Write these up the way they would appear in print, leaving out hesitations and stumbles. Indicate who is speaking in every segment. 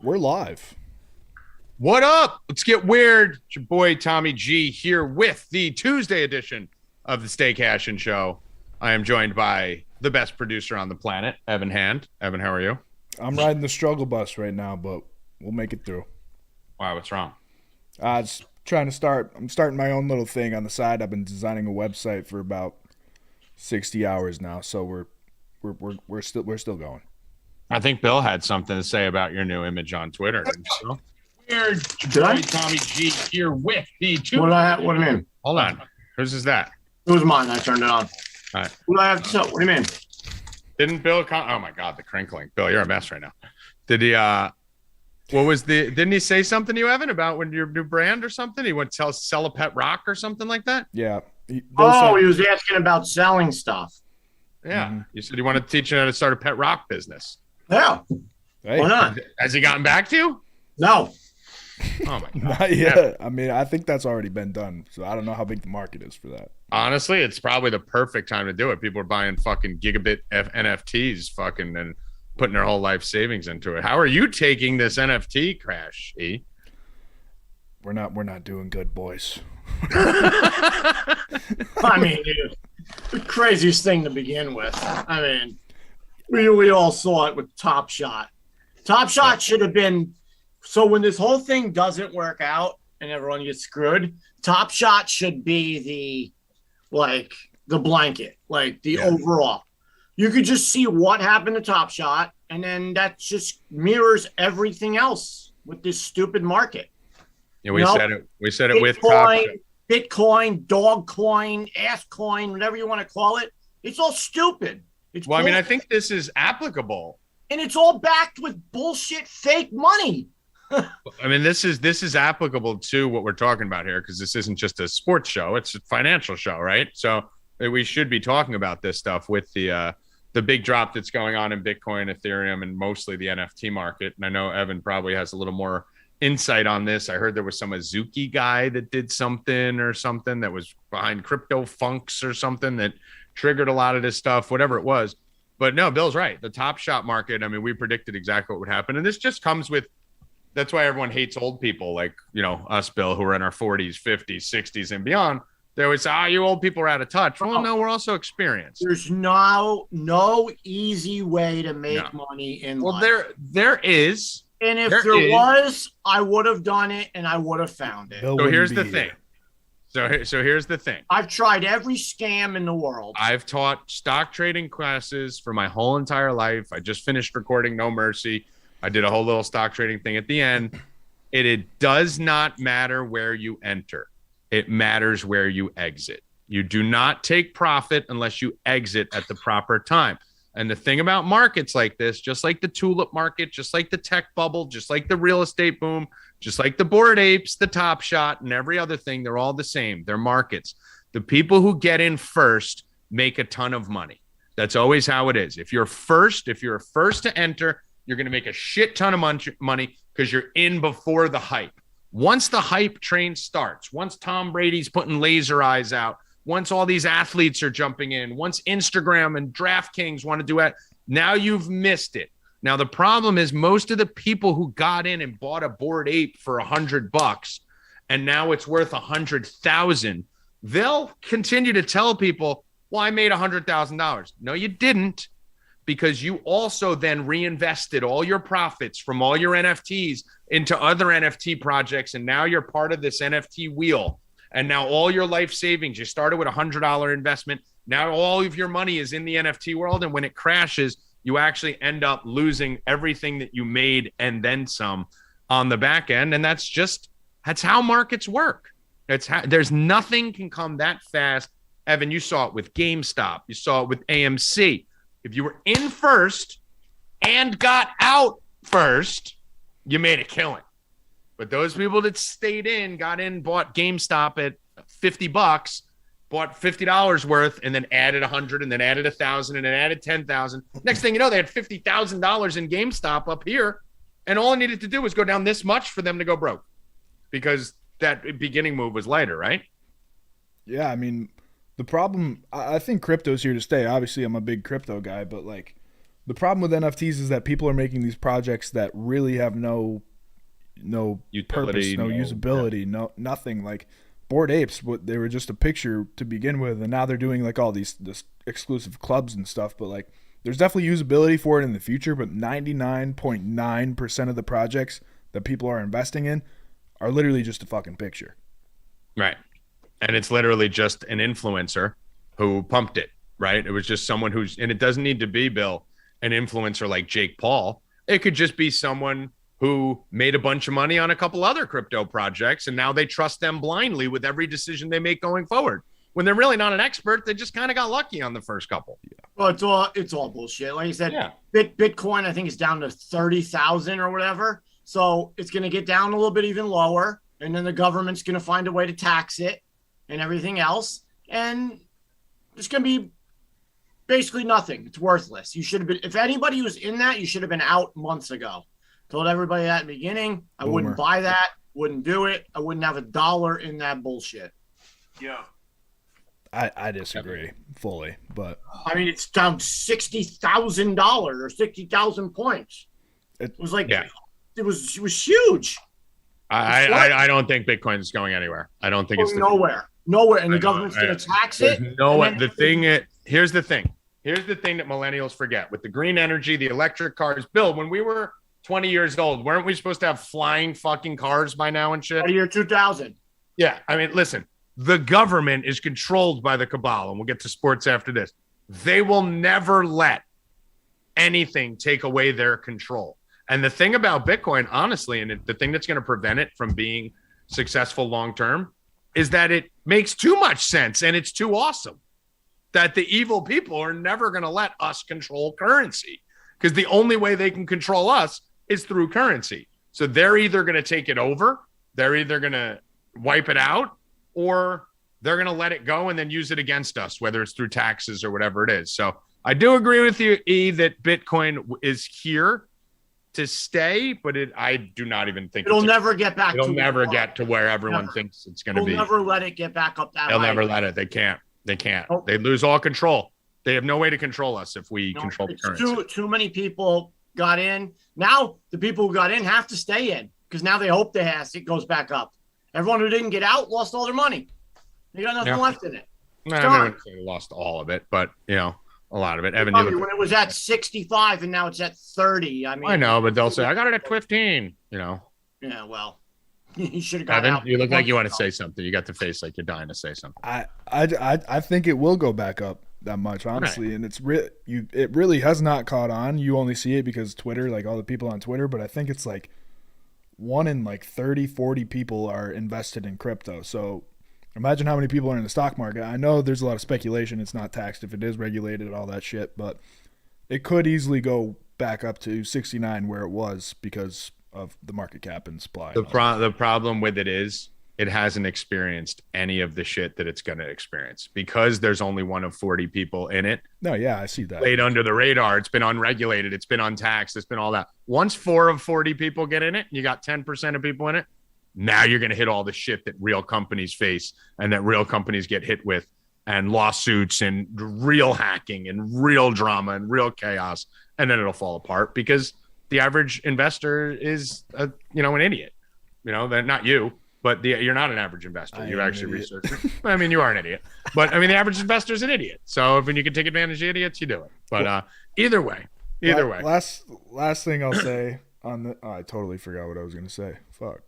Speaker 1: We're live.
Speaker 2: What up? Let's get weird. It's your boy Tommy G here with the Tuesday edition of the Cashin Show. I am joined by the best producer on the planet, Evan Hand. Evan, how are you?
Speaker 1: I'm riding the struggle bus right now, but we'll make it through.
Speaker 2: Wow, what's wrong?
Speaker 1: I'm starting my own little thing on the side. I've been designing a website for about 60 hours now, so we're still going.
Speaker 2: I think Bill had something to say about your new image on Twitter. Weird.
Speaker 3: Did I?
Speaker 2: Tommy G here with the Tuesday.
Speaker 3: What do you mean?
Speaker 2: Hold on. Whose is that?
Speaker 3: It was mine. I turned it on.
Speaker 2: All right.
Speaker 3: What do I have to say? What do you mean?
Speaker 2: Didn't Bill oh my God, the crinkling. Bill, you're a mess right now. Did he didn't he say something to you, Evan, about when your new brand or something? He went to sell a pet rock or something like that?
Speaker 1: Yeah.
Speaker 3: He was asking about selling stuff.
Speaker 2: Yeah.
Speaker 1: Mm-hmm.
Speaker 2: You said you wanted to teach him how to start a pet rock business.
Speaker 3: Yeah.
Speaker 1: Hey.
Speaker 3: Why not?
Speaker 2: Has he gotten back to you?
Speaker 3: No.
Speaker 2: Oh my God.
Speaker 1: Not yet. I mean, I think that's already been done, so I don't know how big the market is for that.
Speaker 2: Honestly, it's probably the perfect time to do it. People are buying fucking gigabit NFTs fucking and putting their whole life savings into it. How are you taking this NFT crash, E?
Speaker 1: We're not doing good, boys.
Speaker 3: I mean, dude, the craziest thing to begin with. I mean, we all saw it with Top Shot. Top Shot should have been – so when this whole thing doesn't work out and everyone gets screwed, Top Shot should be the blanket, the overall. You could just see what happened to Top Shot, and then that just mirrors everything else with this stupid market.
Speaker 2: Yeah, we said it
Speaker 3: Bitcoin,
Speaker 2: with Top Shot.
Speaker 3: Bitcoin, dog coin, ass coin, whatever you want to call it. It's all stupid.
Speaker 2: I mean, I think this is applicable.
Speaker 3: And it's all backed with bullshit fake money.
Speaker 2: I mean, this is applicable to what we're talking about here, because this isn't just a sports show; it's a financial show, right? So we should be talking about this stuff with the big drop that's going on in Bitcoin, Ethereum, and mostly the NFT market. And I know Evan probably has a little more insight on this. I heard there was some Azuki guy that did something that was behind crypto funks or something that triggered a lot of this stuff, whatever it was. But no, Bill's right. The Top Shot market, I mean, we predicted exactly what would happen. And this just comes with, that's why everyone hates old people like, us, Bill, who are in our 40s, 50s, 60s, and beyond. They always say, you old people are out of touch. Well, no, we're also experienced.
Speaker 3: There's no easy way to make money in life.
Speaker 2: Well, there is.
Speaker 3: And if there was, I would have done it and I would have found it.
Speaker 2: So here's the thing. So here's the thing.
Speaker 3: I've tried every scam in the world.
Speaker 2: I've taught stock trading classes for my whole entire life. I just finished recording No Mercy. I did a whole little stock trading thing at the end. It does not matter where you enter. It matters where you exit. You do not take profit unless you exit at the proper time. And the thing about markets like this, just like the tulip market, just like the tech bubble, just like the real estate boom, just like the Bored Apes, the Top Shot, and every other thing, they're all the same. They're markets. The people who get in first make a ton of money. That's always how it is. If you're first to enter, you're going to make a shit ton of money because you're in before the hype. Once the hype train starts, once Tom Brady's putting laser eyes out, once all these athletes are jumping in, once Instagram and DraftKings want to do it, now you've missed it. Now, the problem is most of the people who got in and bought a Bored Ape for $100 and now it's worth $100,000, they'll continue to tell people, well, I made $100,000. No, you didn't, because you also then reinvested all your profits from all your NFTs into other NFT projects. And now you're part of this NFT wheel. And now all your life savings, you started with $100 investment. Now all of your money is in the NFT world. And when it crashes, you actually end up losing everything that you made and then some on the back end. And that's how markets work. There's nothing can come that fast. Evan, you saw it with GameStop. You saw it with AMC. If you were in first and got out first, you made a killing. But those people that stayed in, got in, bought GameStop at $50, bought $50 worth, and then added 100, and then added 1,000, and then added 10,000. Next thing you know, they had $50,000 in GameStop up here, and all I needed to do was go down this much for them to go broke, because that beginning move was lighter, right?
Speaker 1: Yeah, I mean, the problem, I think crypto's here to stay. Obviously, I'm a big crypto guy, but The problem with NFTs is that people are making these projects that really have no
Speaker 2: Utility,
Speaker 1: purpose, no usability, no nothing. Like Bored Apes, they were just a picture to begin with, and now they're doing like all this exclusive clubs and stuff. But like, there's definitely usability for it in the future. But 99.9% of the projects that people are investing in are literally just a fucking picture.
Speaker 2: Right. And it's literally just an influencer who pumped it, right? It was just someone and it doesn't need to be, Bill, an influencer like Jake Paul. It could just be someone who made a bunch of money on a couple other crypto projects, and now they trust them blindly with every decision they make going forward. When they're really not an expert, they just kind of got lucky on the first couple.
Speaker 3: Yeah. Well, it's all bullshit. Like you said,
Speaker 2: yeah.
Speaker 3: Bitcoin, I think, is down to 30,000 or whatever. So it's going to get down a little bit even lower, and then the government's going to find a way to tax it and everything else, and it's going to be basically nothing. It's worthless. You should have been, if anybody was in that, you should have been out months ago. Told everybody that in the beginning. I wouldn't buy that, wouldn't do it. I wouldn't have $1 in that bullshit.
Speaker 2: Yeah.
Speaker 1: I disagree fully, but
Speaker 3: I mean, it's down $60,000 or 60,000 points. It was like, it was huge.
Speaker 2: I don't think Bitcoin is going anywhere. I don't think it's
Speaker 3: nowhere, and the government's going to tax it.
Speaker 2: Here's the thing that millennials forget with the green energy, the electric cars. Bill, when we were 20 years old, weren't we supposed to have flying fucking cars by now and shit?
Speaker 3: Year 2000.
Speaker 2: Yeah, I mean, listen. The government is controlled by the cabal, and we'll get to sports after this. They will never let anything take away their control. And the thing about Bitcoin, honestly, and the thing that's going to prevent it from being successful long-term is that it makes too much sense and it's too awesome that the evil people are never going to let us control currency, because the only way they can control us is through currency. So they're either going to take it over, they're either going to wipe it out, or they're going to let it go and then use it against us, whether it's through taxes or whatever it is. So I do agree with you, E, that Bitcoin is here to stay, but I do not even think
Speaker 3: it'll never get back.
Speaker 2: It'll never get to where everyone thinks it's going to be.
Speaker 3: They'll never let it get back up that high.
Speaker 2: They'll never let it. They can't. Nope. They lose all control. They have no way to control us if we control the currency.
Speaker 3: Too many people got in. Now the people who got in have to stay in, because now they hope it goes back up. Everyone who didn't get out lost all their money. They got nothing left in it.
Speaker 2: I wouldn't say lost all of it, but a lot of it. Evan,
Speaker 3: when it was at 65 and now it's at 30. I mean,
Speaker 2: I know, but they'll say I got it at 15.
Speaker 3: Yeah, well, you should have got
Speaker 2: Evan,
Speaker 3: out.
Speaker 2: you look like you want to say something. You got the face like you're dying to say something.
Speaker 1: I think it will go back up that much, honestly, right. And it really has not caught on. You only see it because Twitter, like all the people on Twitter, but I think it's like 1 in like 30, 40 people are invested in crypto. So imagine how many people are in the stock market. I know there's a lot of speculation. It's not taxed if it is regulated, all that shit, but it could easily go back up to 69 where it was because of the market cap and supply.
Speaker 2: The problem with it is it hasn't experienced any of the shit that it's going to experience because there's only 1 of 40 people in it.
Speaker 1: No, yeah, I see that.
Speaker 2: Played under the radar. It's been unregulated. It's been untaxed. It's been all that. Once 4 of 40 people get in it, you got 10% of people in it. Now you're going to hit all the shit that real companies face and that real companies get hit with, and lawsuits and real hacking and real drama and real chaos. And then it'll fall apart because the average investor is an idiot. They're not you. But you're not an average investor. You actually research it. I mean, you are an idiot. But, I mean, the average investor is an idiot. So when you can take advantage of idiots, you do it. But either way.
Speaker 1: Last thing I'll say on the – I totally forgot what I was going to say. Fuck.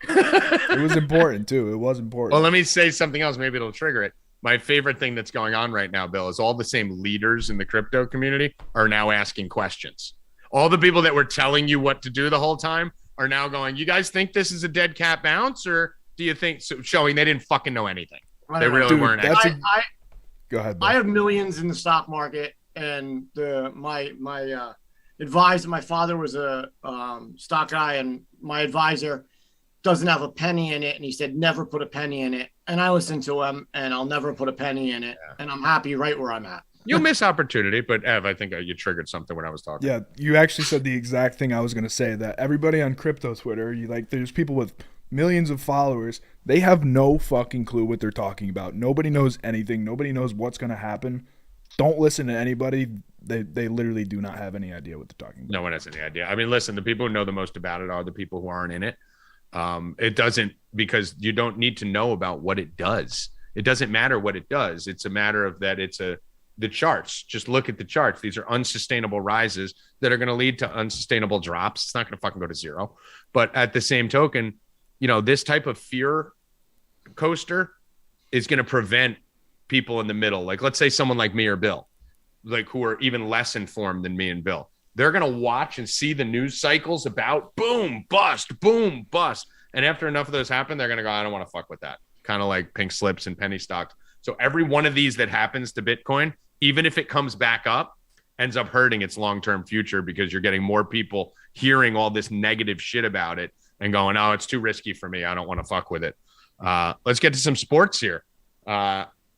Speaker 1: It was important, too. It was important.
Speaker 2: Well, let me say something else. Maybe it'll trigger it. My favorite thing that's going on right now, Bill, is all the same leaders in the crypto community are now asking questions. All the people that were telling you what to do the whole time are now going, you guys think this is a dead cat bounce, or do you think so? Showing they didn't fucking know anything. They really weren't.
Speaker 1: Go ahead.
Speaker 3: I have millions in the stock market, and my advisor, my father was a stock guy, and my advisor doesn't have a penny in it, and he said never put a penny in it. And I listened to him, and I'll never put a penny in it, and I'm happy right where I'm at.
Speaker 2: You miss opportunity, but Ev, I think you triggered something when I was talking.
Speaker 1: Yeah, you actually said the exact thing I was going to say, that everybody on crypto Twitter, there's people with millions of followers, they have no fucking clue what they're talking about. Nobody knows anything. Nobody knows what's going to happen. don't listen to anybody. They literally do not have any idea what they're talking about.
Speaker 2: No one has any idea. I mean, listen, the people who know the most about it are the people who aren't in it. It doesn't, because you don't need to know about what it does. It doesn't matter what it does. It's a matter of that the charts. Just look at the charts. These are unsustainable rises that are going to lead to unsustainable drops. It's not going to fucking go to zero. But at the same token, this type of fear coaster is going to prevent people in the middle. Like, let's say someone like me or Bill, like, who are even less informed than me and Bill. They're going to watch and see the news cycles about boom, bust. And after enough of those happen, they're going to go, I don't want to fuck with that. Kind of like pink slips and penny stocks. So every one of these that happens to Bitcoin, even if it comes back up, ends up hurting its long-term future, because you're getting more people hearing all this negative shit about it and going, oh, it's too risky for me. I don't want to fuck with it. Let's get to some sports here.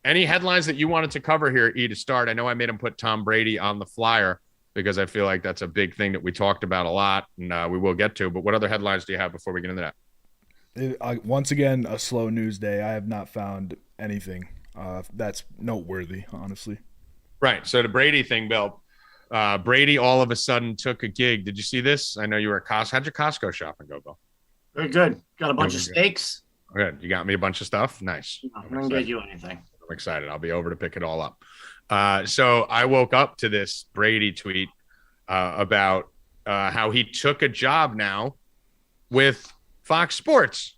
Speaker 2: Any headlines that you wanted to cover here, E, to start? I know I made him put Tom Brady on the flyer because I feel like that's a big thing that we talked about a lot, and we will get to. But what other headlines do you have before we get into that?
Speaker 1: Once again, a slow news day. I have not found anything that's noteworthy, honestly.
Speaker 2: Right. So the Brady thing, Bill. Brady all of a sudden took a gig. Did you see this? I know you were at Costco. How'd your Costco shopping go, Bill?
Speaker 3: Very good. Got a bunch of steaks.
Speaker 2: Good. You got me a bunch of stuff? Nice.
Speaker 3: I'm going to get you anything.
Speaker 2: I'm excited. I'll be over to pick it all up. So I woke up to this Brady tweet about how he took a job now with Fox Sports.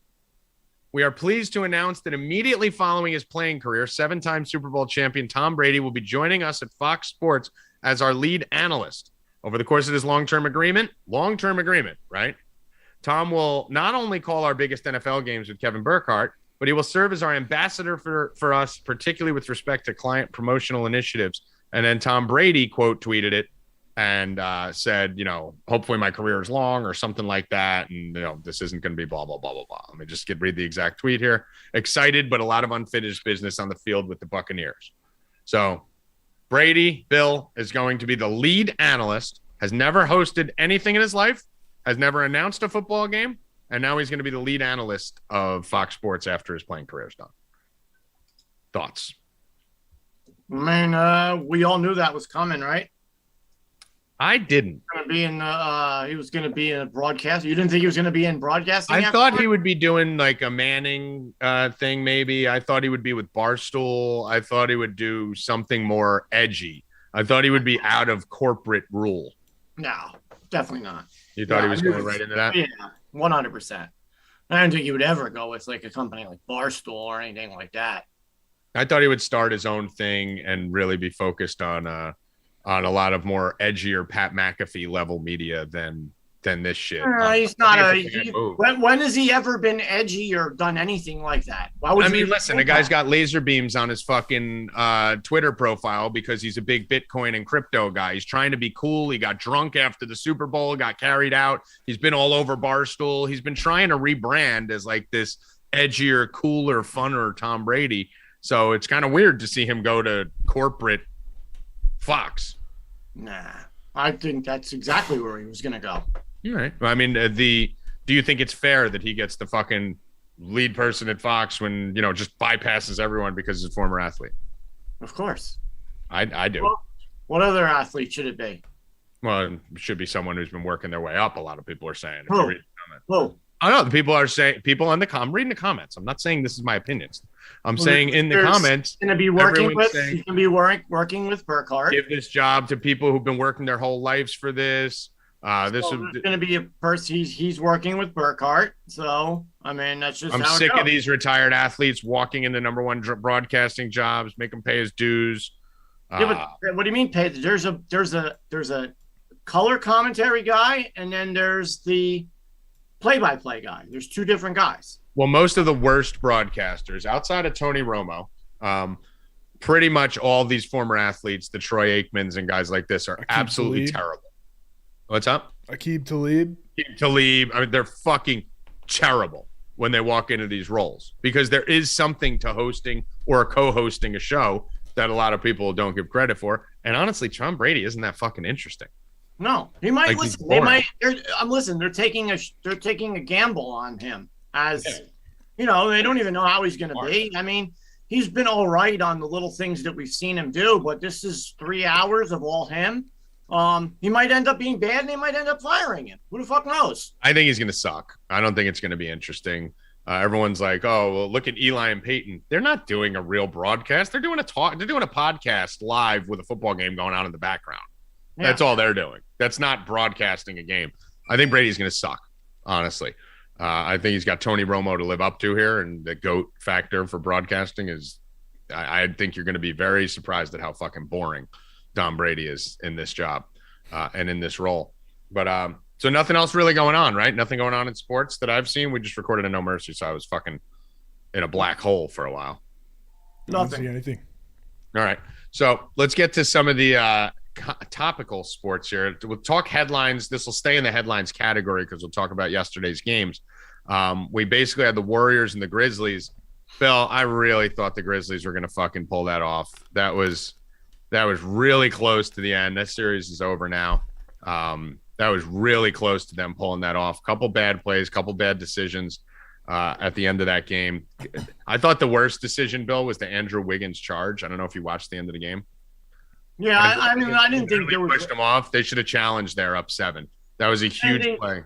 Speaker 2: We are pleased to announce that immediately following his playing career, 7-time Super Bowl champion Tom Brady will be joining us at Fox Sports as our lead analyst. Over the course of this long-term agreement, right? Tom will not only call our biggest NFL games with Kevin Burkhardt, but he will serve as our ambassador for us, particularly with respect to client promotional initiatives. And then Tom Brady quote tweeted it and said, hopefully my career is long or something like that. And, this isn't going to be blah, blah, blah, blah, blah. Let me just read the exact tweet here. Excited, but a lot of unfinished business on the field with the Buccaneers. So Brady, Bill, is going to be the lead analyst, has never hosted anything in his life, has never announced a football game, and now he's going to be the lead analyst of Fox Sports after his playing career is done. Thoughts?
Speaker 3: I mean, we all knew that was coming, right?
Speaker 2: I didn't.
Speaker 3: He was going to be in a broadcast. You didn't think he was going to be in broadcasting?
Speaker 2: I thought he would be doing like a Manning thing, maybe. I thought he would be with Barstool. I thought he would do something more edgy. I thought he would be out of corporate rule.
Speaker 3: No, definitely not.
Speaker 2: You thought he was going right into that?
Speaker 3: Yeah, 100%. I don't think he would ever go with like a company like Barstool or anything like that.
Speaker 2: I thought he would start his own thing and really be focused on a lot of more edgier Pat McAfee level media than this shit.
Speaker 3: He's not when has he ever been edgy or done anything like that?
Speaker 2: Listen, the guy's got laser beams on his fucking Twitter profile because he's a big Bitcoin and crypto guy. He's trying to be cool. He got drunk after the Super Bowl, got carried out. He's been all over Barstool. He's been trying to rebrand as like this edgier, cooler, funner Tom Brady. So it's kind of weird to see him go to corporate Fox.
Speaker 3: Nah, I think that's exactly where he was going to go.
Speaker 2: All right. I mean, do you think it's fair that he gets the fucking lead person at Fox when, just bypasses everyone because he's a former athlete?
Speaker 3: Of course.
Speaker 2: I do.
Speaker 3: Well, what other athlete should it be?
Speaker 2: Well, it should be someone who's been working their way up, a lot of people are saying.
Speaker 3: Who?
Speaker 2: I know the people are saying, I'm reading the comments. I'm not saying this is my opinions. I'm saying in the comments,
Speaker 3: he's going to be working with Burkhardt.
Speaker 2: Give this job to people who've been working their whole lives for this. This is
Speaker 3: going to be a person. He's working with Burkhardt. So, I mean, that's just
Speaker 2: I'm
Speaker 3: how
Speaker 2: sick
Speaker 3: it goes.
Speaker 2: of these retired athletes walking into number one broadcasting jobs, make them pay his dues.
Speaker 3: Yeah, but what do you mean pay? There's a color commentary guy, and then there's the play-by-play guy. There's two different guys.
Speaker 2: Well, most of the worst broadcasters outside of Tony Romo, pretty much all these former athletes, the Troy Aikmans and guys like this, are absolutely terrible. What's up?
Speaker 1: Aqib Talib.
Speaker 2: I mean, they're fucking terrible when they walk into these roles because there is something to hosting or co-hosting a show that a lot of people don't give credit for. And honestly, Tom Brady isn't that fucking interesting.
Speaker 3: No, he might listen. They might. They're taking a gamble on him as, they don't even know how he's going to be. I mean, he's been all right on the little things that we've seen him do, but this is 3 hours of all him. He might end up being bad and they might end up firing him. Who the fuck knows?
Speaker 2: I think he's going to suck. I don't think it's going to be interesting. Everyone's like, oh, well, look at Eli and Peyton. They're not doing a real broadcast. They're doing a podcast live with a football game going on in the background. Yeah. That's all they're doing. That's not broadcasting a game. I think Brady's going to suck, honestly. I think he's got Tony Romo to live up to here, and the GOAT factor for broadcasting is I think you're going to be very surprised at how fucking boring Tom Brady is in this job and in this role. But so nothing else really going on, right? Nothing going on in sports that I've seen. We just recorded a No Mercy, so I was fucking in a black hole for a while.
Speaker 1: Nothing. I didn't see anything.
Speaker 2: All right. So let's get to some of the topical sports here. We'll talk headlines. This will stay in the headlines category because we'll talk about yesterday's games. We basically had the Warriors and the Grizzlies. Phil, I really thought the Grizzlies were going to fucking pull that off. That was really close to the end. That series is over now. That was really close to them pulling that off. Couple bad plays, couple bad decisions at the end of that game. I thought the worst decision, Bill, was the Andrew Wiggins charge. I don't know if you watched the end of the game.
Speaker 3: Yeah, I didn't think there was
Speaker 2: pushed them off. They should have challenged there up 7. That was a huge play.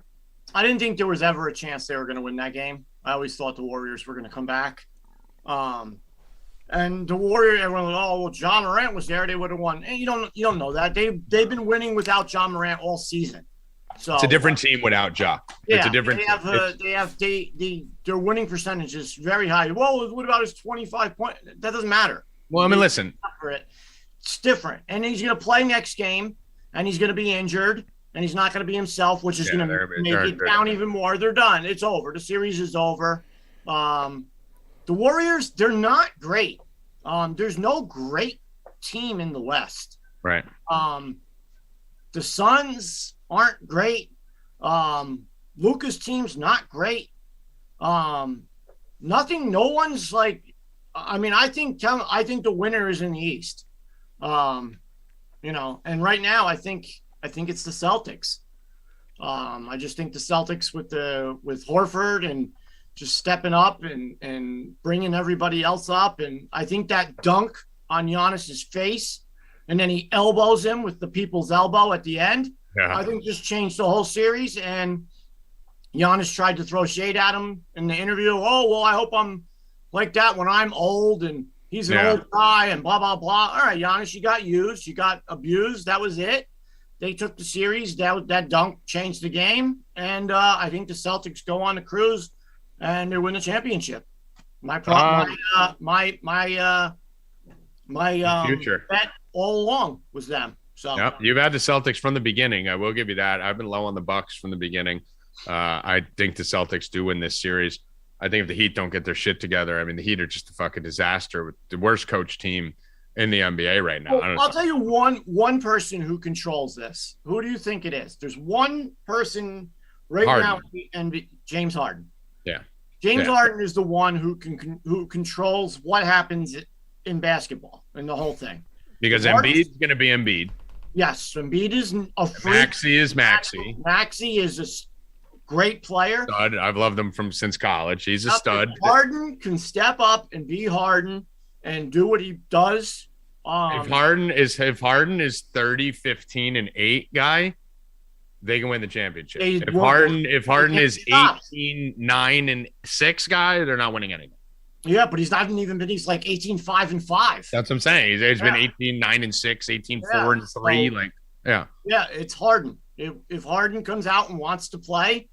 Speaker 3: I didn't think there was ever a chance they were going to win that game. I always thought the Warriors were going to come back. And the Warriors, everyone was, oh, well, John Morant was there, they would have won. And you don't know that. They've been winning without John Morant all season. So
Speaker 2: it's a different team without Ja.
Speaker 3: Yeah,
Speaker 2: it's a different
Speaker 3: their winning percentage is very high. Well, what about his 25 point? That doesn't matter.
Speaker 2: Well, I mean, listen.
Speaker 3: It's different. And he's going to play next game, and he's going to be injured, and he's not going to be himself, which is going to make it down even more. They're done. It's over. The series is over. The Warriors, they're not great. There's no great team in the West.
Speaker 2: Right.
Speaker 3: The Suns aren't great. Luka's team's not great. Nothing. No one's like. I mean, I think the winner is in the East. And right now, I think it's the Celtics. I just think the Celtics with Horford and just stepping up and bringing everybody else up. And I think that dunk on Giannis's face, and then he elbows him with the people's elbow at the end. Yeah. I think just changed the whole series. And Giannis tried to throw shade at him in the interview. Oh, well, I hope I'm like that when I'm old and he's an old guy and blah, blah, blah. All right, Giannis, you got used. You got abused. That was it. They took the series. That dunk changed the game. And I think the Celtics go on the cruise and they win the championship. My
Speaker 2: future
Speaker 3: bet all along was them. So
Speaker 2: yep, you've had the Celtics from the beginning. I will give you that. I've been low on the Bucks from the beginning. I think the Celtics do win this series. I think if the Heat don't get their shit together, I mean, the Heat are just a fucking disaster with the worst coach team in the NBA right now.
Speaker 3: Well, I'll tell you one person who controls this. Who do you think it is? There's one person right now in the NBA, James Harden.
Speaker 2: Yeah.
Speaker 3: James Harden is the one who controls what happens in basketball and the whole thing.
Speaker 2: Because Embiid's going to be Embiid.
Speaker 3: Yes, Embiid is a freak.
Speaker 2: Maxey is Maxey.
Speaker 3: Maxey is a great player.
Speaker 2: Stud. I've loved him since college. He's a stud.
Speaker 3: Harden can step up and be Harden and do what he does.
Speaker 2: If Harden is 30, 15, and 8 guy, they can win the championship. If Harden is 18, 9, and 6 guy, they're not winning anything.
Speaker 3: Yeah, but he's not even been. He's like 18, 5, and 5.
Speaker 2: That's what I'm saying. He's been 18, 9, and 6, 18, 4, and 3.
Speaker 3: Yeah, it's Harden. If Harden comes out and wants to play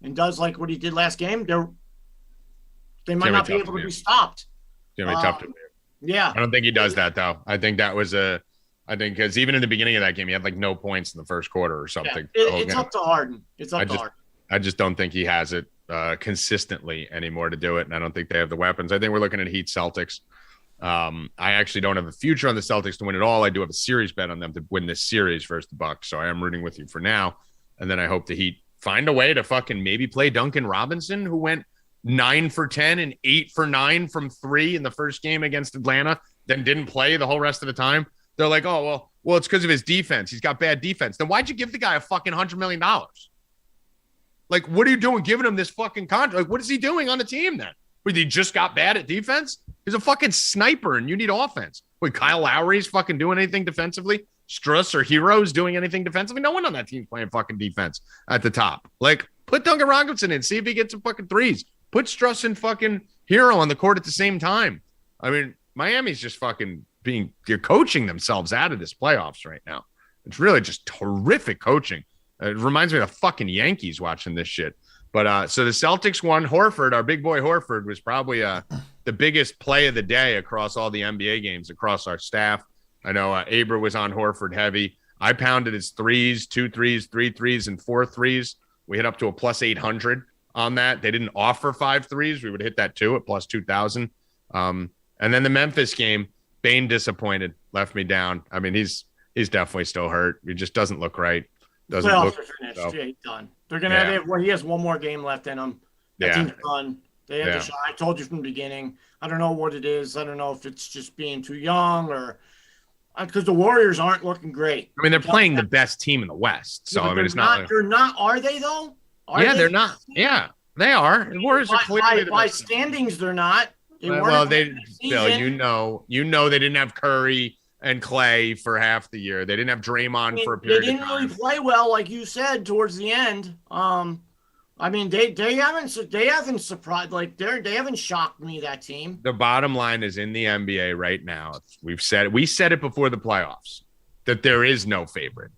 Speaker 3: and does like what he did last game, they might not be able to be stopped.
Speaker 2: It's going to be tough to do.
Speaker 3: Yeah.
Speaker 2: I don't think he does that, though. I think that was because even in the beginning of that game, he had like no points in the first quarter or something.
Speaker 3: Yeah, it's up to Harden.
Speaker 2: I just don't think he has it consistently anymore to do it. And I don't think they have the weapons. I think we're looking at Heat Celtics. I actually don't have a future on the Celtics to win it all. I do have a series bet on them to win this series versus the Bucks. So I am rooting with you for now. And then I hope the Heat find a way to fucking maybe play Duncan Robinson, who went 9 for 10 and 8 for 9 from 3 in the first game against Atlanta, then didn't play the whole rest of the time. They're like, oh, well, it's because of his defense. He's got bad defense. Then why'd you give the guy a fucking $100 million? Like, what are you doing giving him this fucking contract? Like, what is he doing on the team then? He just got bad at defense? He's a fucking sniper, and you need offense. Wait, Kyle Lowry's fucking doing anything defensively? Struss or Heroes doing anything defensively? No one on that team's playing fucking defense at the top. Like, put Duncan Robinson in, see if he gets some fucking threes. Put Struss and fucking Hero on the court at the same time. I mean, Miami's just fucking they're coaching themselves out of this playoffs right now. It's really just terrific coaching. It reminds me of the fucking Yankees watching this shit. But so the Celtics won. Horford, our big boy Horford, was probably the biggest play of the day across all the NBA games, across our staff. I know Aber was on Horford heavy. I pounded his threes, 2 threes, 3 threes, and 4 threes. We hit up to a plus 800 on that. They didn't offer 5 threes. We would hit that too at plus 2,000. And then the Memphis game, Bane disappointed, left me down. I mean, he's definitely still hurt. He just doesn't look right. Doesn't
Speaker 3: Playoffs
Speaker 2: look
Speaker 3: are finished.
Speaker 2: so.
Speaker 3: Yeah, he's done. They're gonna have. He has one more game left in him. That team's done. They had the shot. I told you from the beginning. I don't know what it is. I don't know if it's just being too young or because the Warriors aren't looking great.
Speaker 2: I mean, they're playing the best team in the West. So I mean, it's not.
Speaker 3: They're not. Are they though?
Speaker 2: They're not. Yeah, they are. The Warriors are clearly
Speaker 3: by standings. They're not.
Speaker 2: Bill, you know they didn't have Curry and Clay for half the year. They didn't have Draymond for a period of time.
Speaker 3: They didn't really play well, like you said, towards the end. I mean, they haven't surprised, like they haven't shocked me, that team.
Speaker 2: The bottom line is in the NBA right now. We said it before the playoffs that there is no favorite.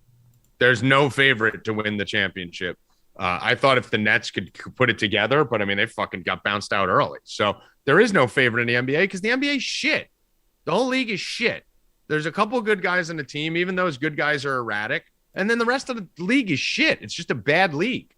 Speaker 2: There's no favorite to win the championship. I thought if the Nets could put it together, but I mean, they fucking got bounced out early. So there is no favorite in the NBA because the NBA is shit. The whole league is shit. There's a couple good guys on the team, even those good guys are erratic. And then the rest of the league is shit. It's just a bad league.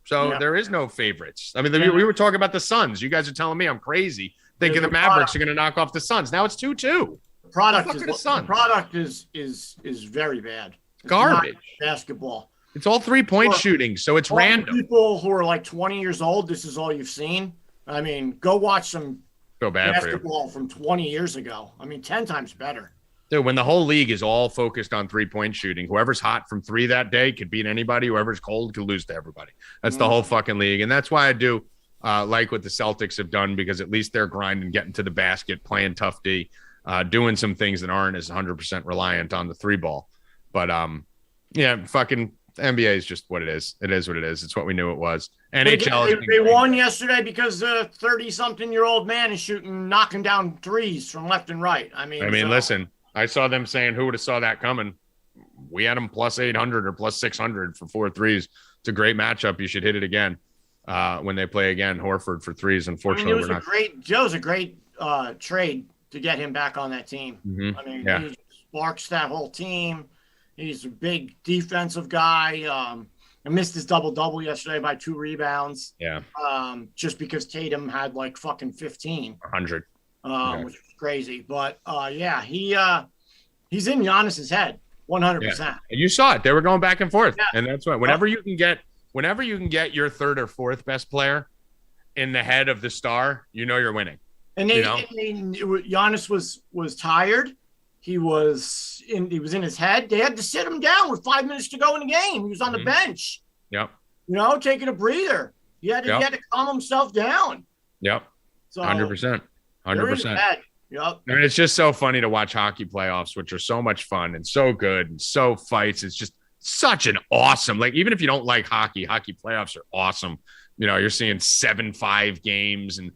Speaker 2: So there is no favorites. I mean, we were talking about the Suns. You guys are telling me I'm crazy thinking the Mavericks are going to knock off the Suns. Now it's 2-2.
Speaker 3: The product is very bad. It's
Speaker 2: garbage.
Speaker 3: Basketball.
Speaker 2: It's all 3-point shooting, so it's random.
Speaker 3: People who are like 20 years old, this is all you've seen. I mean, go watch some basketball from 20 years ago. I mean, 10 times better.
Speaker 2: Dude, when the whole league is all focused on 3-point shooting, whoever's hot from 3 that day could beat anybody. Whoever's cold could lose to everybody. That's the whole fucking league. And that's why I do like what the Celtics have done, because at least they're grinding, getting to the basket, playing tough D, doing some things that aren't as 100% reliant on the 3 ball. But, fucking NBA is just what it is. It is what it is. It's what we knew it was. NHL.
Speaker 3: They won yesterday because a 30-something-year-old man is knocking down threes from left and right. I mean,
Speaker 2: listen, I saw them saying, who would have saw that coming? We had them plus 800 or plus 600 for 4 threes. It's a great matchup. You should hit it again when they play again. Horford for threes. Unfortunately,
Speaker 3: it was a great trade to get him back on that team.
Speaker 2: Mm-hmm.
Speaker 3: I mean, he sparks that whole team. He's a big defensive guy. I missed his double-double yesterday by 2 rebounds.
Speaker 2: Yeah.
Speaker 3: Just because Tatum had like fucking 15.
Speaker 2: 100.
Speaker 3: Which was crazy. But he's in Giannis's head 100%.
Speaker 2: Yeah. And you saw it. They were going back and forth. Yeah. And that's why whenever you can get your 3rd or 4th best player in the head of the star, you know you're winning.
Speaker 3: And Giannis was tired. He was in his head. They had to sit him down with 5 minutes to go in the game. He was on the bench.
Speaker 2: Yep.
Speaker 3: Taking a breather. He had to calm himself down.
Speaker 2: Yep. So 100%. 100%.
Speaker 3: Yep.
Speaker 2: I mean, it's just so funny to watch hockey playoffs, which are so much fun and so good and so fights. It's just such an awesome, like, even if you don't like hockey playoffs are awesome. You're seeing 7-5 games and,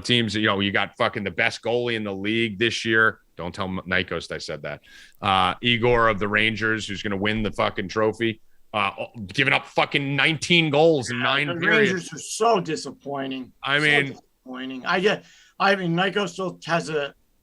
Speaker 2: teams, you got fucking the best goalie in the league this year. Don't tell Nightghost I said that. Igor of the Rangers, who's going to win the fucking trophy, giving up fucking 19 goals in 9 periods. The
Speaker 3: Rangers are so disappointing. Disappointing. Nightghost still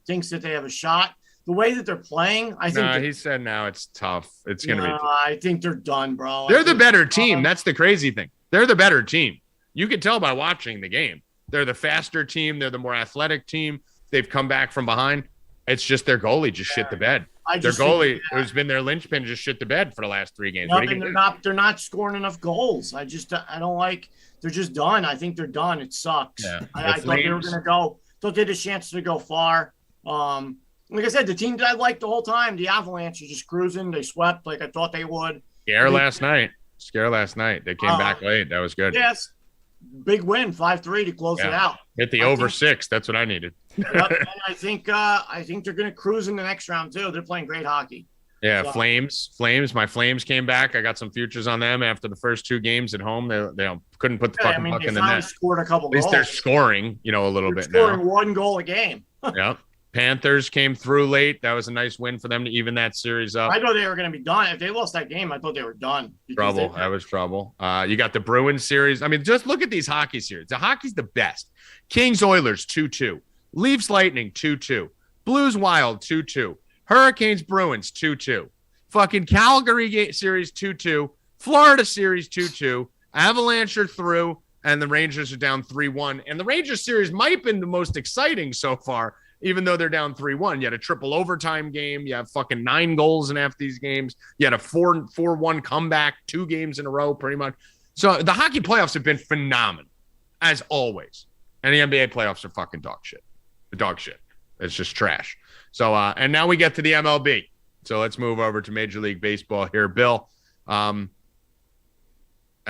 Speaker 3: thinks that they have a shot. The way that they're playing, I think.
Speaker 2: He said now it's tough. It's going to be tough.
Speaker 3: I think they're done, bro.
Speaker 2: They're the better team. That's the crazy thing. They're the better team. You can tell by watching the game. They're the faster team. They're the more athletic team. They've come back from behind. It's just their goalie just shit the bed. Their goalie, who's been their linchpin, just shit the bed for the last 3 games.
Speaker 3: They're not scoring enough goals. I don't like. They're just done. I think they're done. It sucks. Yeah. I thought they were going to go. Thought they had a chance to go far. Like I said, the team that I liked the whole time, the Avalanche, are just cruising. They swept like I thought they would.
Speaker 2: Scare last night. They came back late. That was good.
Speaker 3: Yes. Big win, 5-3 to close it out.
Speaker 2: Hit the over 6. That's what I needed.
Speaker 3: Yep, and I think they're going to cruise in the next round too. They're playing great hockey.
Speaker 2: Yeah,
Speaker 3: So,
Speaker 2: Flames. My Flames came back. I got some futures on them after the first 2 games at home. They couldn't put the fucking puck
Speaker 3: they
Speaker 2: in the
Speaker 3: finally
Speaker 2: net.
Speaker 3: scored a couple
Speaker 2: At least
Speaker 3: goals.
Speaker 2: they're scoring, a little bit
Speaker 3: scoring
Speaker 2: now.
Speaker 3: 1 goal a game.
Speaker 2: Yep. Panthers came through late. That was a nice win for them to even that series up.
Speaker 3: I thought they were going to be done. If they lost that game, I thought they were done.
Speaker 2: Trouble. That was trouble. You got the Bruins series. I mean, just look at these hockey series. The hockey's the best. Kings Oilers 2-2. Leafs Lightning 2-2. Blues Wild 2-2. Hurricanes Bruins 2-2. Fucking Calgary series 2-2. Florida series 2-2. Avalanche are through, and the Rangers are down 3-1. And the Rangers series might have been the most exciting so far, even though they're down 3-1. You had a triple overtime game. You have fucking 9 goals in half these games. You had a 4-1 comeback 2 games in a row, pretty much. So the hockey playoffs have been phenomenal, as always. And the NBA playoffs are fucking dog shit. Dog shit. It's just trash. So, and now we get to the MLB. So let's move over to Major League Baseball here. Bill, I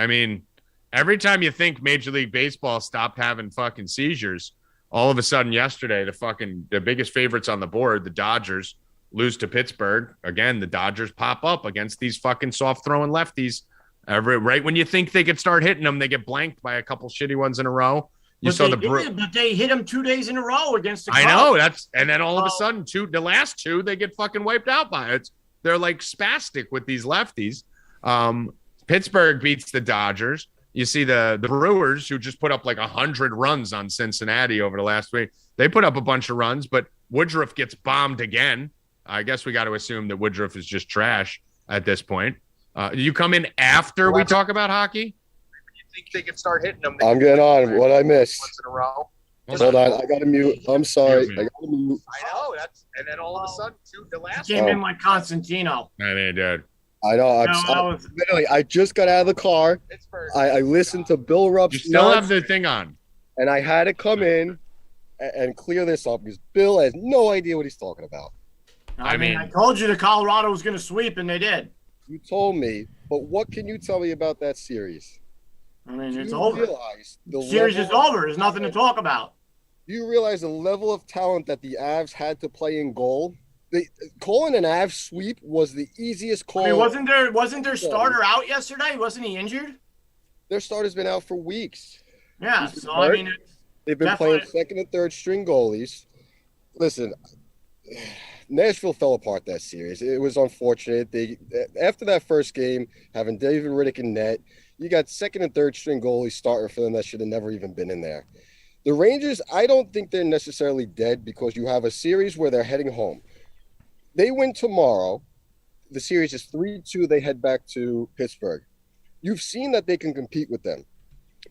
Speaker 2: mean, every time you think Major League Baseball stopped having fucking seizures, all of a sudden yesterday, the biggest favorites on the board, the Dodgers, lose to Pittsburgh. Again, the Dodgers pop up against these fucking soft-throwing lefties. Right when you think they could start hitting them, they get blanked by a couple shitty ones in a row.
Speaker 3: But they hit them 2 days in a row against the Cubs.
Speaker 2: I know and then all of a sudden the last 2 they get fucking wiped out by it. They're like spastic with these lefties. Pittsburgh beats the Dodgers. You see the Brewers, who just put up like 100 runs on Cincinnati over the last week. They put up a bunch of runs, but Woodruff gets bombed again. I guess we got to assume that Woodruff is just trash at this point. You come in after we talk about hockey? Think they can start hitting them.
Speaker 4: I'm getting on. What I missed?
Speaker 2: Once in a row.
Speaker 4: Hold on. I got to mute. I'm sorry. I got to mute.
Speaker 2: I know. And then all of a sudden, the last
Speaker 3: came in like Constantino.
Speaker 2: I mean, dude.
Speaker 4: I know. I just got out of the car. I listened to Bill Rupp's.
Speaker 2: You still have the thing on.
Speaker 4: And I had to come in and clear this up because Bill has no idea what he's talking about.
Speaker 3: I mean, I told you the Colorado was going to sweep, and they did.
Speaker 4: You told me, but what can you tell me about that series?
Speaker 3: I mean, it's over. The series is over. There's nothing to talk about.
Speaker 4: Do you realize the level of talent that the Avs had to play in goal? Calling an Avs sweep was the easiest call.
Speaker 3: I mean, wasn't their starter out yesterday? Wasn't he injured?
Speaker 4: Their starter's been out for weeks.
Speaker 3: Yeah, so hurt. I mean,
Speaker 4: they've been playing second and third string goalies. Listen, Nashville fell apart that series. It was unfortunate. After that first game, having David Riddick in net, you got second and third string goalies starting for them that should have never even been in there. The Rangers, I don't think they're necessarily dead because you have a series where they're heading home. They win tomorrow. The series is 3-2. They head back to Pittsburgh. You've seen that they can compete with them.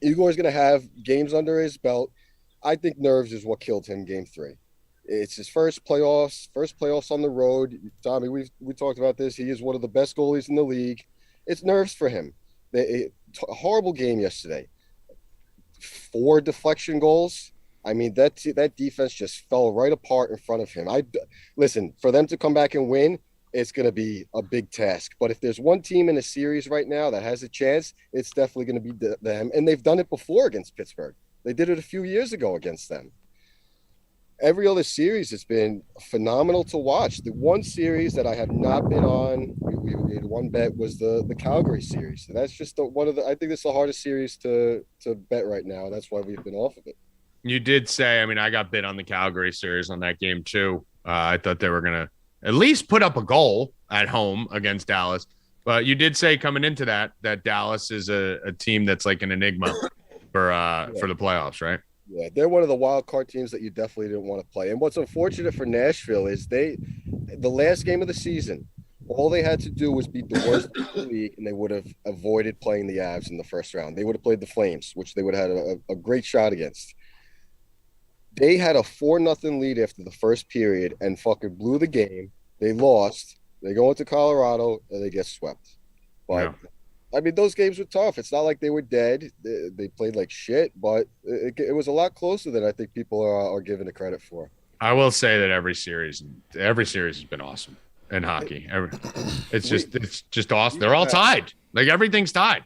Speaker 4: Igor's going to have games under his belt. I think nerves is what killed him game 3. It's his first playoffs on the road. Tommy, we talked about this. He is one of the best goalies in the league. It's nerves for him. A horrible game yesterday. 4 deflection goals. I mean, that defense just fell right apart in front of him. Listen, for them to come back and win, it's going to be a big task. But if there's one team in a series right now that has a chance, it's definitely going to be them. And they've done it before against Pittsburgh. They did it a few years ago against them. Every other series has been phenomenal to watch. The one series that I have not been on, we made one bet, was the Calgary series. And that's just I think it's the hardest series to bet right now. That's why we've been off of it.
Speaker 2: You did say, I mean, I got bid on the Calgary series on that game too. I thought they were going to at least put up a goal at home against Dallas. But you did say coming into that Dallas is a team that's like an enigma for the playoffs, right?
Speaker 4: Yeah, they're one of the wild card teams that you definitely didn't want to play. And what's unfortunate for Nashville is the last game of the season, all they had to do was beat the worst in the league, and they would have avoided playing the Avs in the first round. They would have played the Flames, which they would have had a great shot against. They had a 4-0 lead after the first period and fucking blew the game. They lost. They go into Colorado, and they get swept. But yeah. I mean, those games were tough. It's not like they were dead. They played like shit, but it was a lot closer than I think people are giving it credit for.
Speaker 2: I will say that every series has been awesome in hockey. It's just awesome. They're all tied. Like everything's tied.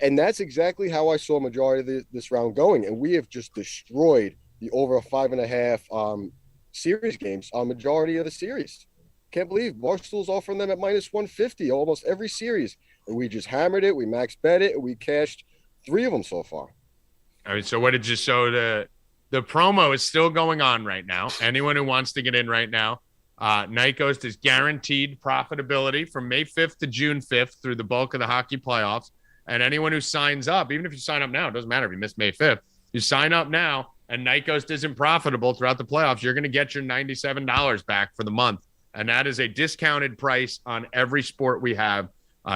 Speaker 4: And that's exactly how I saw majority of this round going. And we have just destroyed the over 5.5 series games on majority of the series. Can't believe Barstool's offering them at minus 150 almost every series. And we just hammered it. We max bet it. And we cashed 3 of them so far.
Speaker 2: All right. So what did you show? The promo is still going on right now. Anyone who wants to get in right now, Nightghost is guaranteed profitability from May 5th to June 5th through the bulk of the hockey playoffs. And anyone who signs up, even if you sign up now, it doesn't matter if you missed May 5th, you sign up now and Nightghost isn't profitable throughout the playoffs, you're going to get your $97 back for the month. And that is a discounted price on every sport we have.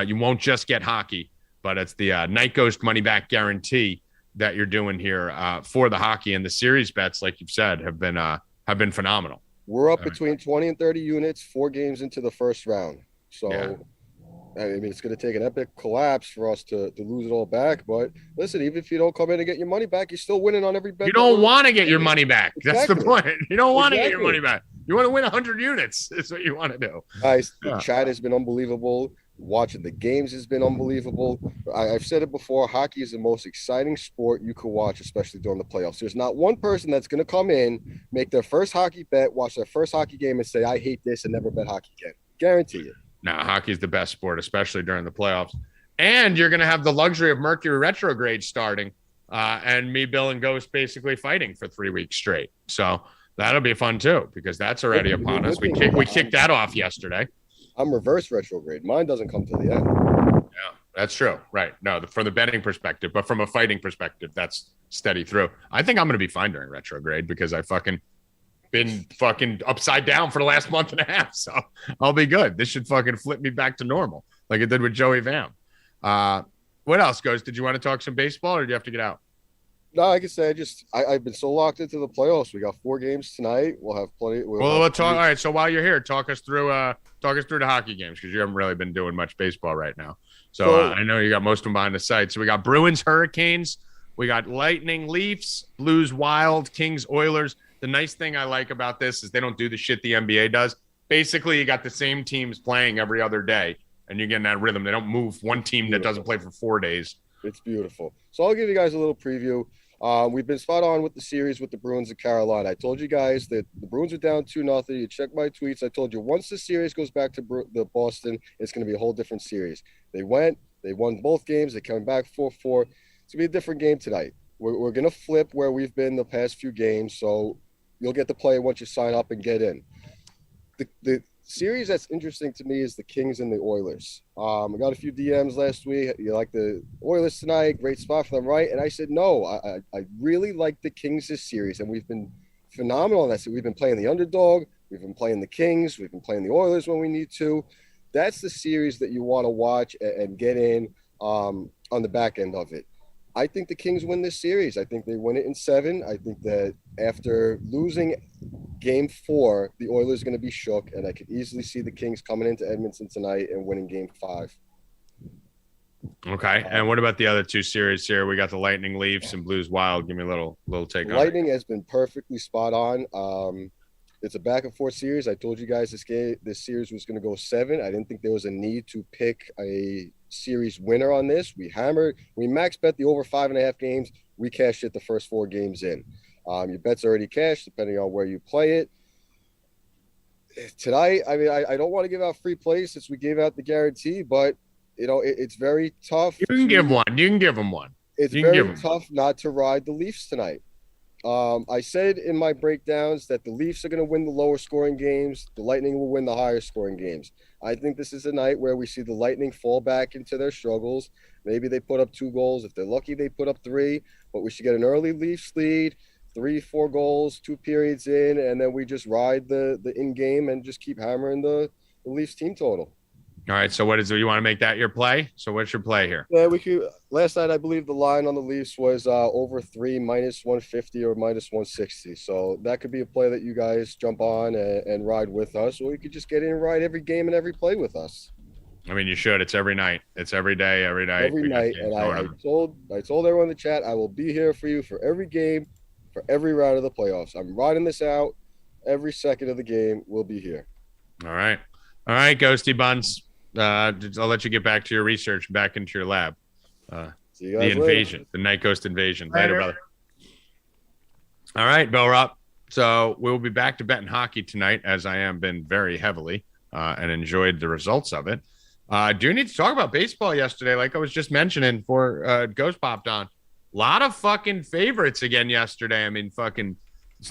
Speaker 2: You won't just get hockey, but it's the Nightghost money back guarantee that you're doing here for the hockey. And the series bets, like you've said, have been phenomenal.
Speaker 4: We're up between 20 and 30 units, 4 games into the first round. So,
Speaker 2: yeah.
Speaker 4: I mean, it's going to take an epic collapse for us to lose it all back. But listen, even if you don't come in and get your money back, you're still winning on every bet.
Speaker 2: You don't want to get your money back.
Speaker 4: Exactly.
Speaker 2: That's the point. You don't want to get your money back. You want to win 100 units. Is what you want to do.
Speaker 4: Guys, the chat has been unbelievable. Watching the games has been unbelievable. I've said it before. Hockey is the most exciting sport you could watch, especially during the playoffs. There's not one person that's going to come in, make their first hockey bet, watch their first hockey game, and say, I hate this and never bet hockey again. Guarantee it.
Speaker 2: No, hockey is the best sport, especially during the playoffs. And you're going to have the luxury of Mercury retrograde starting and me, Bill, and Ghost basically fighting for 3 weeks straight. So that'll be fun, too, because that's already upon us. We kicked that off yesterday.
Speaker 4: I'm reverse retrograde. Mine doesn't come to the end.
Speaker 2: Yeah, that's true. Right. No, from the betting perspective, but from a fighting perspective, that's steady through. I think I'm going to be fine during retrograde because I been upside down for the last month and a half. So I'll be good. This should fucking flip me back to normal like it did with Joey Vam. What else, Ghost? Did you want to talk some baseball or do you have to get out?
Speaker 4: No, like I said, I've been so locked into the playoffs. We got 4 games tonight. We'll have plenty.
Speaker 2: We'll talk. All right. So while you're here, talk us through the hockey games because you haven't really been doing much baseball right now. So I know you got most of them behind the site. So we got Bruins, Hurricanes. We got Lightning, Leafs, Blues, Wild, Kings, Oilers. The nice thing I like about this is they don't do the shit the NBA does. Basically, you got the same teams playing every other day, and you're getting that rhythm. They don't move one team that doesn't play for 4 days.
Speaker 4: It's beautiful. So I'll give you guys a little preview. We've been spot on with the series with the Bruins of Carolina. I told you guys that the Bruins are down 2-0. You check my tweets. I told you once the series goes back to the Boston, it's going to be a whole different series. They won both games. They came back 4-4. It's going to be a different game tonight. We're going to flip where we've been the past few games. So you'll get to play once you sign up and get in. The series that's interesting to me is the Kings and the Oilers. I got a few DMs last week. You like the Oilers tonight? Great spot for them, right? And I said, no, I really like the Kings this series. And we've been phenomenal on that. So we've been playing the underdog. We've been playing the Kings. We've been playing the Oilers when we need to. That's the series that you want to watch and get in on the back end of it. I think the Kings win this series. I think they win it in 7. I think that after losing Game 4, the Oilers are going to be shook, and I could easily see the Kings coming into Edmonton tonight and winning Game 5.
Speaker 2: Okay, and what about the other 2 series here? We got the Lightning, Leafs, and Blues, Wild. Give me a little take on it.
Speaker 4: Lightning has been perfectly spot on. It's a back and forth series. I told you guys this series was going to go 7. I didn't think there was a need to pick a series winner on this. We max bet the over 5.5 games. We cashed it the first 4 games in. Your bet's already cashed depending on where you play it. Tonight, I mean, I don't want to give out free plays since we gave out the guarantee, but it's very tough.
Speaker 2: You can give one. You can give them one.
Speaker 4: It's very tough not to ride the Leafs tonight. I said in my breakdowns that the Leafs are going to win the lower scoring games. The Lightning will win the higher scoring games. I think this is a night where we see the Lightning fall back into their struggles. Maybe they put up 2 goals. If they're lucky, they put up 3. But we should get an early Leafs lead, 3-4 goals, 2 periods in, and then we just ride the in-game and just keep hammering the Leafs team total.
Speaker 2: All right, so what is it? You want to make that your play? So what's your play here?
Speaker 4: Yeah, we could. Last night, I believe the line on the Leafs was over 3, minus 150 or minus 160. So that could be a play that you guys jump on and ride with us, or you could just get in and ride every game and every play with us.
Speaker 2: I mean, you should. It's every night. It's every day, every night.
Speaker 4: Every night. And I told everyone in the chat, I will be here for you for every game, for every round of the playoffs. I'm riding this out. Every second of the game, we'll be here.
Speaker 2: All right, Ghosty Buns. I'll let you get back to your research, back into your lab.
Speaker 4: See you guys
Speaker 2: the invasion, later. The Nightghost invasion. Later, brother. All right, Bill Rupp. So we'll be back to betting hockey tonight, as I am been very heavily and enjoyed the results of it. Do need to talk about baseball yesterday, like I was just mentioning before Ghost popped on. A lot of fucking favorites again yesterday. I mean, fucking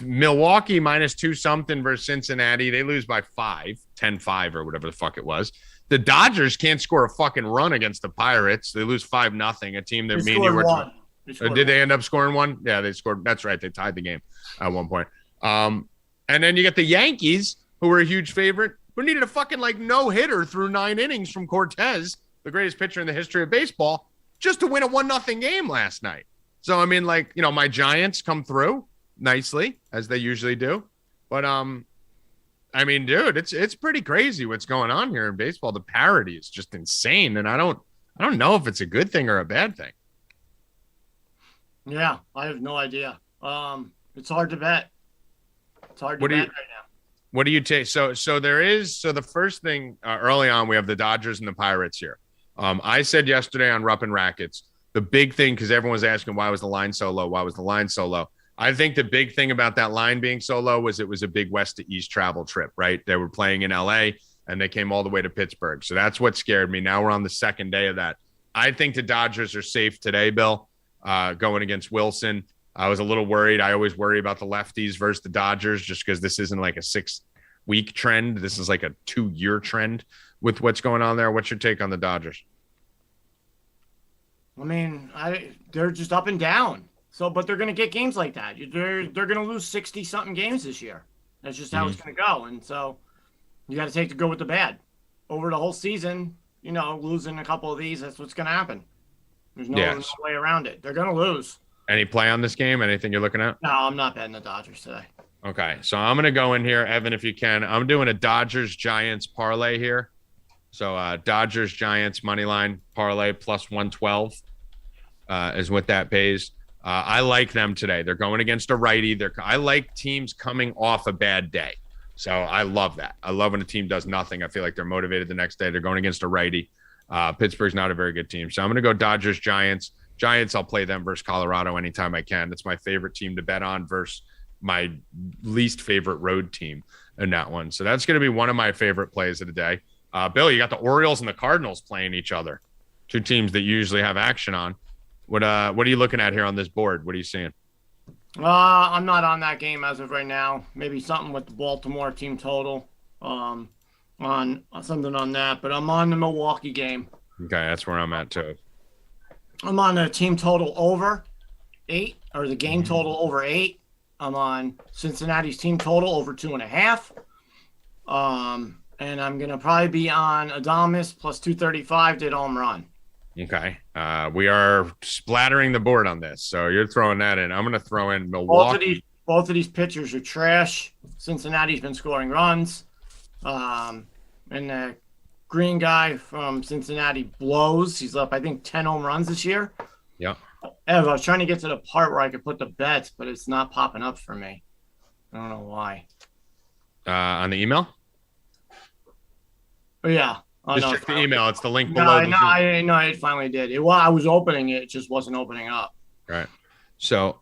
Speaker 2: Milwaukee -2 something versus Cincinnati. They lose by 10-5 or whatever the fuck it was. The Dodgers can't score a fucking run against the Pirates. They lose 5-0. A team that mean you were. Did they end up scoring one? Yeah, they scored. That's right. They tied the game at one point. And then you get the Yankees, who were a huge favorite, who needed a fucking no-hitter through 9 innings from Cortez, the greatest pitcher in the history of baseball, just to win a 1-0 game last night. So, I mean, my Giants come through nicely, as they usually do. But, I mean, dude, it's pretty crazy what's going on here in baseball. The parity is just insane. And I don't know if it's a good thing or a bad thing.
Speaker 3: Yeah, I have no idea. It's hard to bet. It's hard to bet right now.
Speaker 2: What do you take? So the first thing early on, we have the Dodgers and the Pirates here. I said yesterday on Rupp and Rackets, the big thing, because everyone was asking why was the line so low? Why was the line so low? I think the big thing about that line being so low was it was a big west to east travel trip, right? They were playing in LA and they came all the way to Pittsburgh. So that's what scared me. Now we're on the second day of that. I think the Dodgers are safe today, Bill. Going against Wilson. I was a little worried. I always worry about the lefties versus the Dodgers just because this isn't like a 6-week trend. This is like a 2-year trend with what's going on there. What's your take on the Dodgers?
Speaker 3: I mean, they're just up and down. So, but they're going to get games like that. They're going to lose 60-something games this year. That's just how it's going to go. And so you got to take the good with the bad. Over the whole season, losing a couple of these, that's what's going to happen. There's no way around it. They're going to lose.
Speaker 2: Any play on this game? Anything you're looking at?
Speaker 3: No, I'm not betting the Dodgers today.
Speaker 2: Okay, so I'm going to go in here, Evan, if you can. I'm doing a Dodgers-Giants parlay here. So Dodgers-Giants money line parlay plus 112 is what that pays. I like them today. They're going against a righty. I like teams coming off a bad day. So I love that. I love when a team does nothing. I feel like they're motivated the next day. They're going against a righty. Pittsburgh's not a very good team. So I'm going to go Dodgers-Giants. Giants, I'll play them versus Colorado anytime I can. It's my favorite team to bet on versus my least favorite road team in that one. So that's going to be one of my favorite plays of the day. Bill, you got the Orioles and the Cardinals playing each other. Two teams that you usually have action on. What are you looking at here on this board? What are you seeing?
Speaker 3: I'm not on that game as of right now. Maybe something with the Baltimore team total. On something on that, but I'm on the Milwaukee game.
Speaker 2: Okay, that's where I'm at too.
Speaker 3: I'm on the team total over 8, or the game total over 8. I'm on Cincinnati's team total over 2.5. And I'm gonna probably be on Adames plus 235 to hit home run.
Speaker 2: Okay, we are splattering the board on this, so you're throwing that in. I'm gonna throw in Milwaukee.
Speaker 3: Both of these pitchers are trash. Cincinnati's been scoring runs. And the green guy from Cincinnati blows. He's up, I think, 10 home runs this year.
Speaker 2: Yeah.
Speaker 3: Ev, I was trying to get to the part where I could put the bets, but it's not popping up for me. I don't know why.
Speaker 2: On the email?
Speaker 3: Oh, yeah. Oh,
Speaker 2: just check the email. It's the link below.
Speaker 3: No, I finally did. I was opening it. It just wasn't opening up.
Speaker 2: All right. So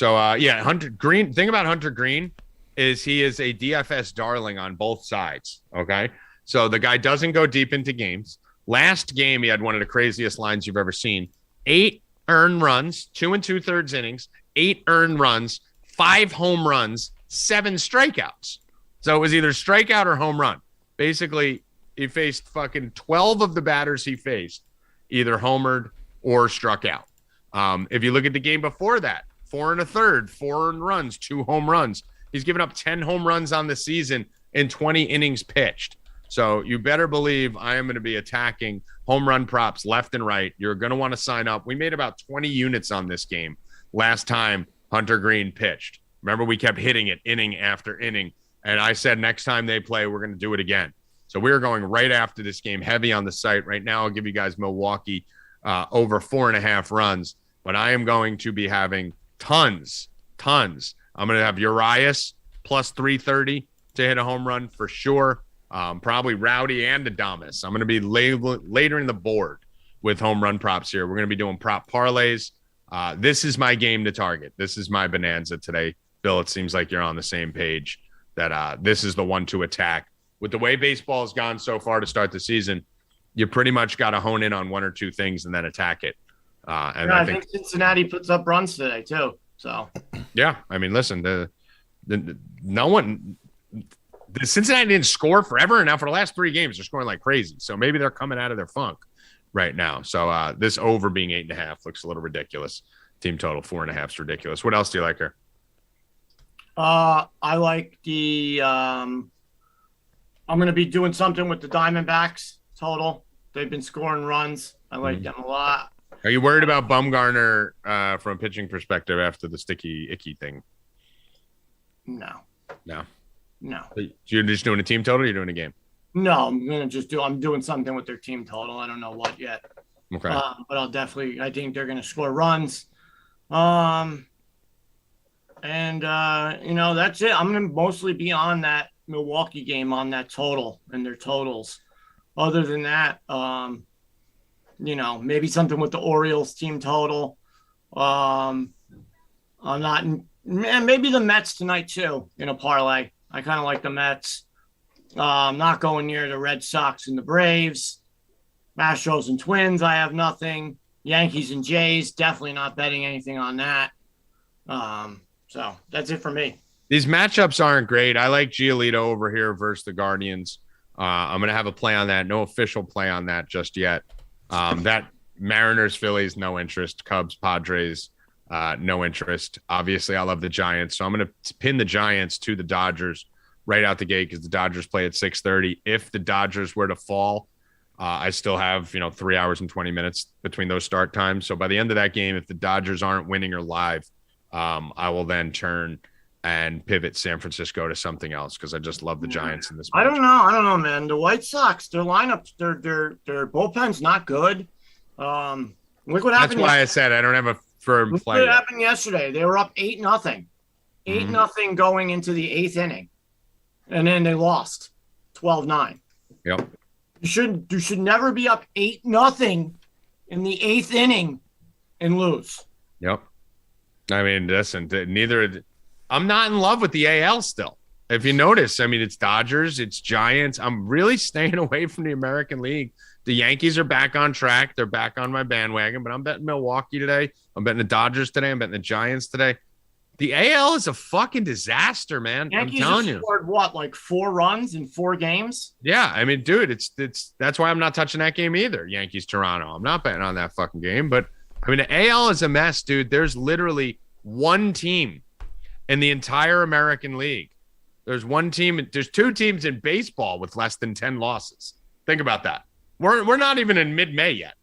Speaker 2: yeah, Hunter Green. Thing about Hunter Green is he is a DFS darling on both sides. Okay. So the guy doesn't go deep into games. Last game, he had one of the craziest lines you've ever seen. 8 earned runs, 2 2/3 innings, 8 earned runs, 5 home runs, 7 strikeouts. So it was either strikeout or home run. Basically, he faced fucking 12 of the batters he faced, either homered or struck out. If you look at the game before that, 4 1/3, 4 earned runs, 2 home runs. He's given up 10 home runs on the season in 20 innings pitched. So you better believe I am going to be attacking home run props left and right. You're going to want to sign up. We made about 20 units on this game last time Hunter Green pitched. Remember, we kept hitting it inning after inning. And I said next time they play, we're going to do it again. So we're going right after this game, heavy on the site. Right now, I'll give you guys Milwaukee over 4.5 runs. But I am going to be having tons. I'm going to have Urias plus 330 to hit a home run for sure. Probably Rowdy and Adames. I'm going to be later in the board with home run props here. We're going to be doing prop parlays. This is my game to target. This is my bonanza today, Bill, it seems like you're on the same page that this is the one to attack. With the way baseball has gone so far to start the season, you pretty much got to hone in on one or two things and then attack it. And
Speaker 3: I think Cincinnati puts up runs today too. So
Speaker 2: yeah, I mean, listen, the Cincinnati didn't score forever, and now for the last 3 games they're scoring like crazy. So maybe they're coming out of their funk right now. So this over being 8.5 looks a little ridiculous. Team total 4.5 is ridiculous. What else do you like here?
Speaker 3: I like the. I'm going to be doing something with the Diamondbacks total. They've been scoring runs. I like them a lot.
Speaker 2: Are you worried about Bumgarner from a pitching perspective after the sticky icky thing?
Speaker 3: No.
Speaker 2: You're just doing a team total or you're doing a game?
Speaker 3: No, I'm doing something with their team total. I don't know what yet.
Speaker 2: Okay.
Speaker 3: But I think they're going to score runs. That's it. I'm going to mostly be on that Milwaukee game on that total and their totals. Other than that, maybe something with the Orioles team total. I'm not, maybe the Mets tonight too in a parlay. I kind of like the Mets. Not going near the Red Sox and the Braves. Astros and Twins, I have nothing. Yankees and Jays, definitely not betting anything on that. So that's it for me.
Speaker 2: These matchups aren't great. I like Giolito over here versus the Guardians. I'm going to have a play on that. No official play on that just yet. That Mariners, Phillies, no interest. Cubs, Padres, no interest. Obviously, I love the Giants. So I'm going to pin the Giants to the Dodgers right out the gate because the Dodgers play at 6:30. If the Dodgers were to fall, I still have, 3 hours and 20 minutes between those start times. So by the end of that game, if the Dodgers aren't winning or live, I will then turn and pivot San Francisco to something else because I just love the Giants in this match.
Speaker 3: I don't know, man. The White Sox, their lineup, their bullpen's not good. Look what happened.
Speaker 2: That's why I said I don't have a firm play.
Speaker 3: Look what happened yesterday. They were up 8-0. 8-0 going into the 8th inning. And then they lost 12-9.
Speaker 2: Yep.
Speaker 3: You should never be up 8-0 in the 8th inning and lose.
Speaker 2: Yep. I mean, listen, I'm not in love with the AL still. If you notice, I mean, it's Dodgers, it's Giants. I'm really staying away from the American League. The Yankees are back on track. They're back on my bandwagon, but I'm betting Milwaukee today. I'm betting the Dodgers today. I'm betting the Giants today. The AL is a fucking disaster, man.
Speaker 3: Yankees
Speaker 2: I'm telling you.
Speaker 3: Scored what, like 4 runs in 4 games?
Speaker 2: Yeah, I mean, dude, that's why I'm not touching that game either. Yankees Toronto. I'm not betting on that fucking game. But I mean, the AL is a mess, dude. There's literally one team in the entire American League. There's one team. There's 2 teams in baseball with less than 10 losses. Think about that. We're not even in mid-May yet.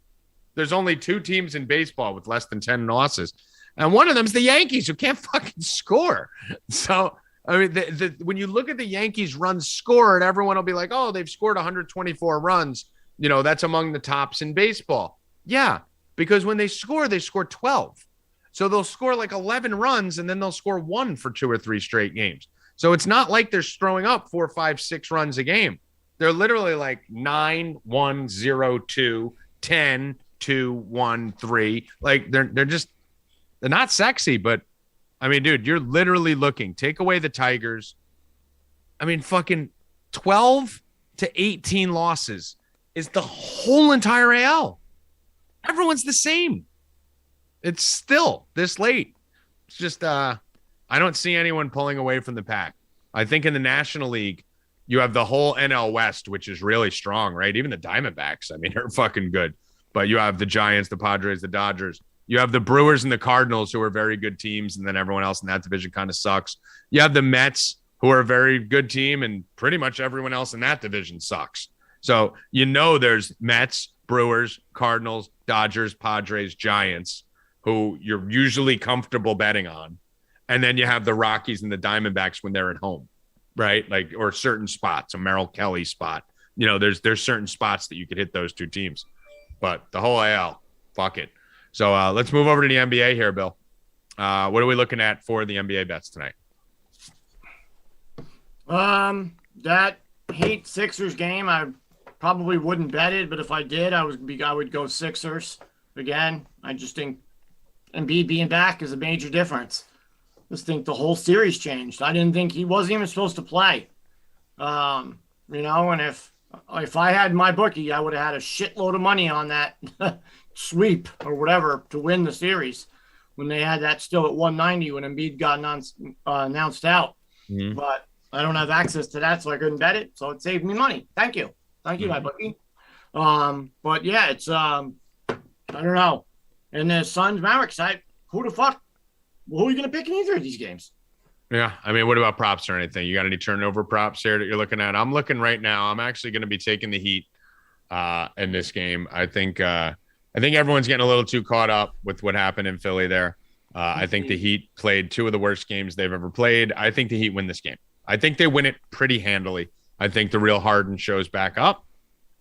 Speaker 2: There's only 2 teams in baseball with less than 10 losses. And one of them is the Yankees, who can't fucking score. So, I mean, when you look at the Yankees runs scored, everyone will be like, oh, they've scored 124 runs. That's among the tops in baseball. Yeah, because when they score 12. So they'll score like 11 runs, and then they'll score 1 for 2 or 3 straight games. So it's not like they're throwing up 4, 5, 6 runs a game. They're literally like 9, 1, 0, 2, 10, 2, 1, 3. Like they're not sexy, but I mean, dude, you're literally looking. Take away the Tigers. I mean, fucking 12 to 18 losses is the whole entire AL. Everyone's the same. It's still this late. It's just I don't see anyone pulling away from the pack. I think in the National League, you have the whole NL West, which is really strong, right? Even the Diamondbacks, I mean, are fucking good. But you have the Giants, the Padres, the Dodgers. You have the Brewers and the Cardinals, who are very good teams, and then everyone else in that division kind of sucks. You have the Mets, who are a very good team, and pretty much everyone else in that division sucks. So there's Mets, Brewers, Cardinals, Dodgers, Padres, Giants, who you're usually comfortable betting on. And then you have the Rockies and the Diamondbacks when they're at home, right? Like, or certain spots, a Merrill Kelly spot. There's certain spots that you could hit those 2 teams. But the whole AL, fuck it. So let's move over to the NBA here, Bill. What are we looking at for the NBA bets tonight?
Speaker 3: That Heat Sixers game, I probably wouldn't bet it, but if I did, I would go Sixers again. I just think Embiid being back is a major difference. just think the whole series changed. I didn't think he wasn't even supposed to play. And if I had my bookie, I would have had a shitload of money on that sweep or whatever to win the series when they had that still at 190 when Embiid got announced out. Mm-hmm. But I don't have access to that, so I couldn't bet it. So it saved me money. Thank you, my bookie. But yeah, it's I don't know. And the Suns Mavericks, who the fuck? Who are you going to pick in either of these games?
Speaker 2: Yeah, I mean, what about props or anything? You got any turnover props here that you're looking at? I'm looking right now. I'm actually going to be taking the Heat in this game. I think everyone's getting a little too caught up with what happened in Philly there. I think the Heat played two of the worst games they've ever played. I think the Heat win this game. I think they win it pretty handily. I think the real Harden shows back up,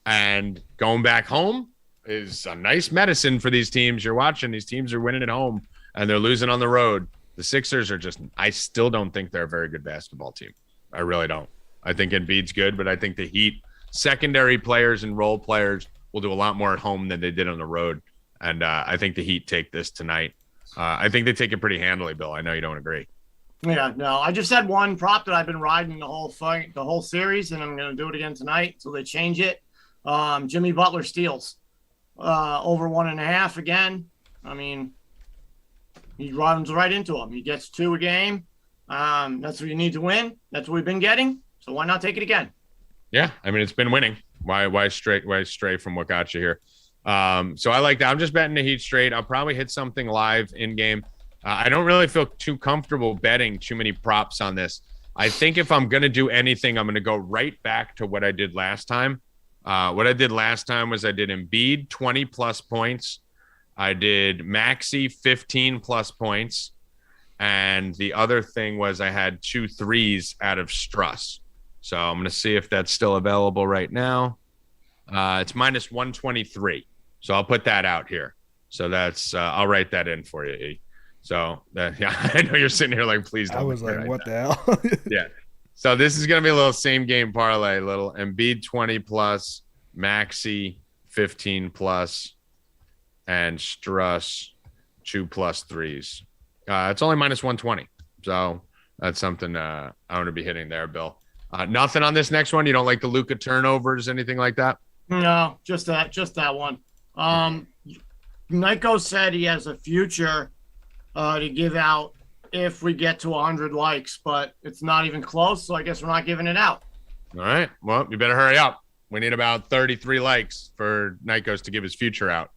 Speaker 2: and going back home is a nice medicine for these teams you're watching. These teams are winning at home, and they're losing on the road. The Sixers are I still don't think they're a very good basketball team. I really don't. I think Embiid's good, but I think the Heat secondary players and role players will do a lot more at home than they did on the road. And I think the Heat take this tonight. I think they take it pretty handily, Bill. I know you don't agree.
Speaker 3: Yeah, no, I just had one prop that I've been riding the whole series, and I'm going to do it again tonight until they change it. Jimmy Butler steals over 1.5 again. I mean, he runs right into him. He gets 2 a game. That's what you need to win. That's what we've been getting. So why not take it again?
Speaker 2: Yeah, I mean, it's been winning. Why stray from what got you here? So I like that. I'm just betting the Heat straight. I'll probably hit something live in game. I don't really feel too comfortable betting too many props on this. I think if I'm going to do anything, I'm going to go right back to what I did last time. What I did last time was I did Embiid 20+ points. I did Maxey 15+ points. And the other thing was I had 2 threes out of Struss. So I'm going to see if that's still available right now. It's -123. So I'll put that out here. So that's I'll write that in for you, E. So yeah, I know you're sitting here like, please don't.
Speaker 1: I was like, what the hell?
Speaker 2: Yeah. So this is going to be a little same game parlay, little Embiid 20+, Maxey 15+, and Struss 2+ threes. It's only -120. So that's something I'm going to be hitting there, Bill. Nothing on this next one. You don't like the Luka turnovers, anything like that?
Speaker 3: No, just that one. Nightghost said he has a future to give out if we get to 100 likes, but it's not even close, so I guess we're not giving it out.
Speaker 2: All right. Well, you better hurry up. We need about 33 likes for Nightghost to give his future out.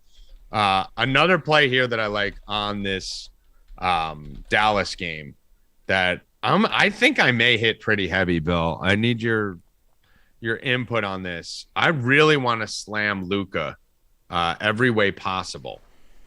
Speaker 2: Another play here that I like on this Dallas game that I think I may hit pretty heavy, Bill. I need your input on this. I really want to slam Luka every way possible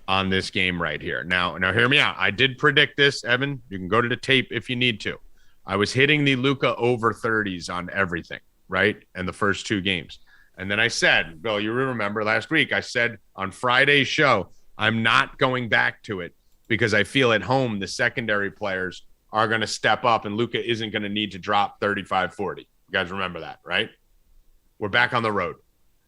Speaker 2: on this game right here. Now hear me out. I did predict this, Evan. You can go to the tape if you need to. I was hitting the Luka over 30s on everything, right? In the first 2 games. And then I said, Bill, you remember last week, I said on Friday's show, I'm not going back to it because I feel at home the secondary players are going to step up and Luka isn't going to need to drop 35, 40. You guys remember that, right? We're back on the road.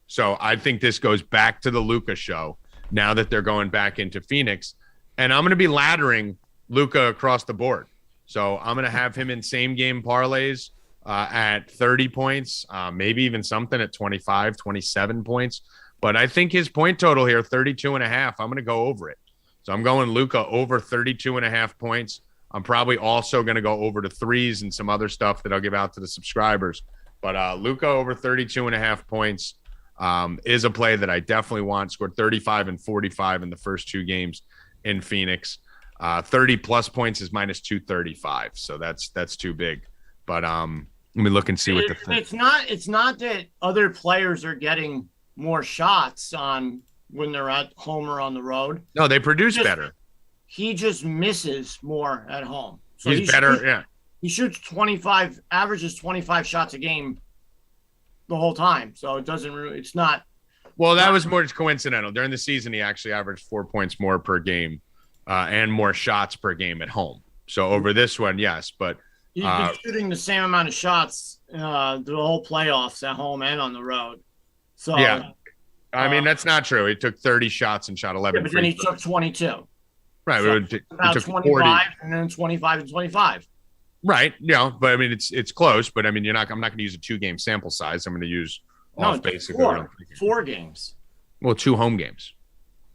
Speaker 2: So I think this goes back to the Luka show now that they're going back into Phoenix. And I'm going to be laddering Luka across the board. So I'm going to have him in same game parlays at 30 points, maybe even something at 25, 27 points. But I think his point total here, 32.5, I'm going to go over it. So I'm going Luka over 32.5 points. I'm probably also going to go over to threes and some other stuff that I'll give out to the subscribers. But Luka over 32.5 points is a play that I definitely want. Scored 35 and 45 in the first 2 games in Phoenix. 30+ points is -235. So that's too big. But let me look and see what the thing.
Speaker 3: It's not that other players are getting more shots on when they're at home or on the road.
Speaker 2: No, they produce better.
Speaker 3: He just misses more at home. So
Speaker 2: he's better, yeah.
Speaker 3: He shoots averages 25 shots a game the whole time. So it's not.
Speaker 2: Well, that was more coincidental. During the season, he actually averaged 4 points more per game and more shots per game at home. So over this one, yes. But
Speaker 3: he's been shooting the same amount of shots the whole playoffs at home and on the road. So
Speaker 2: yeah. I mean, that's not true. He took 30 shots and shot 11
Speaker 3: but then he took 22.
Speaker 2: Right.
Speaker 3: So
Speaker 2: it
Speaker 3: about
Speaker 2: took
Speaker 3: 25
Speaker 2: 40.
Speaker 3: and then 25 and 25.
Speaker 2: Right. Yeah. But I mean, it's close. But I mean, I'm not going to use a 2-game sample size. I'm going to use off basically.
Speaker 3: Four games.
Speaker 2: Well, 2 home games.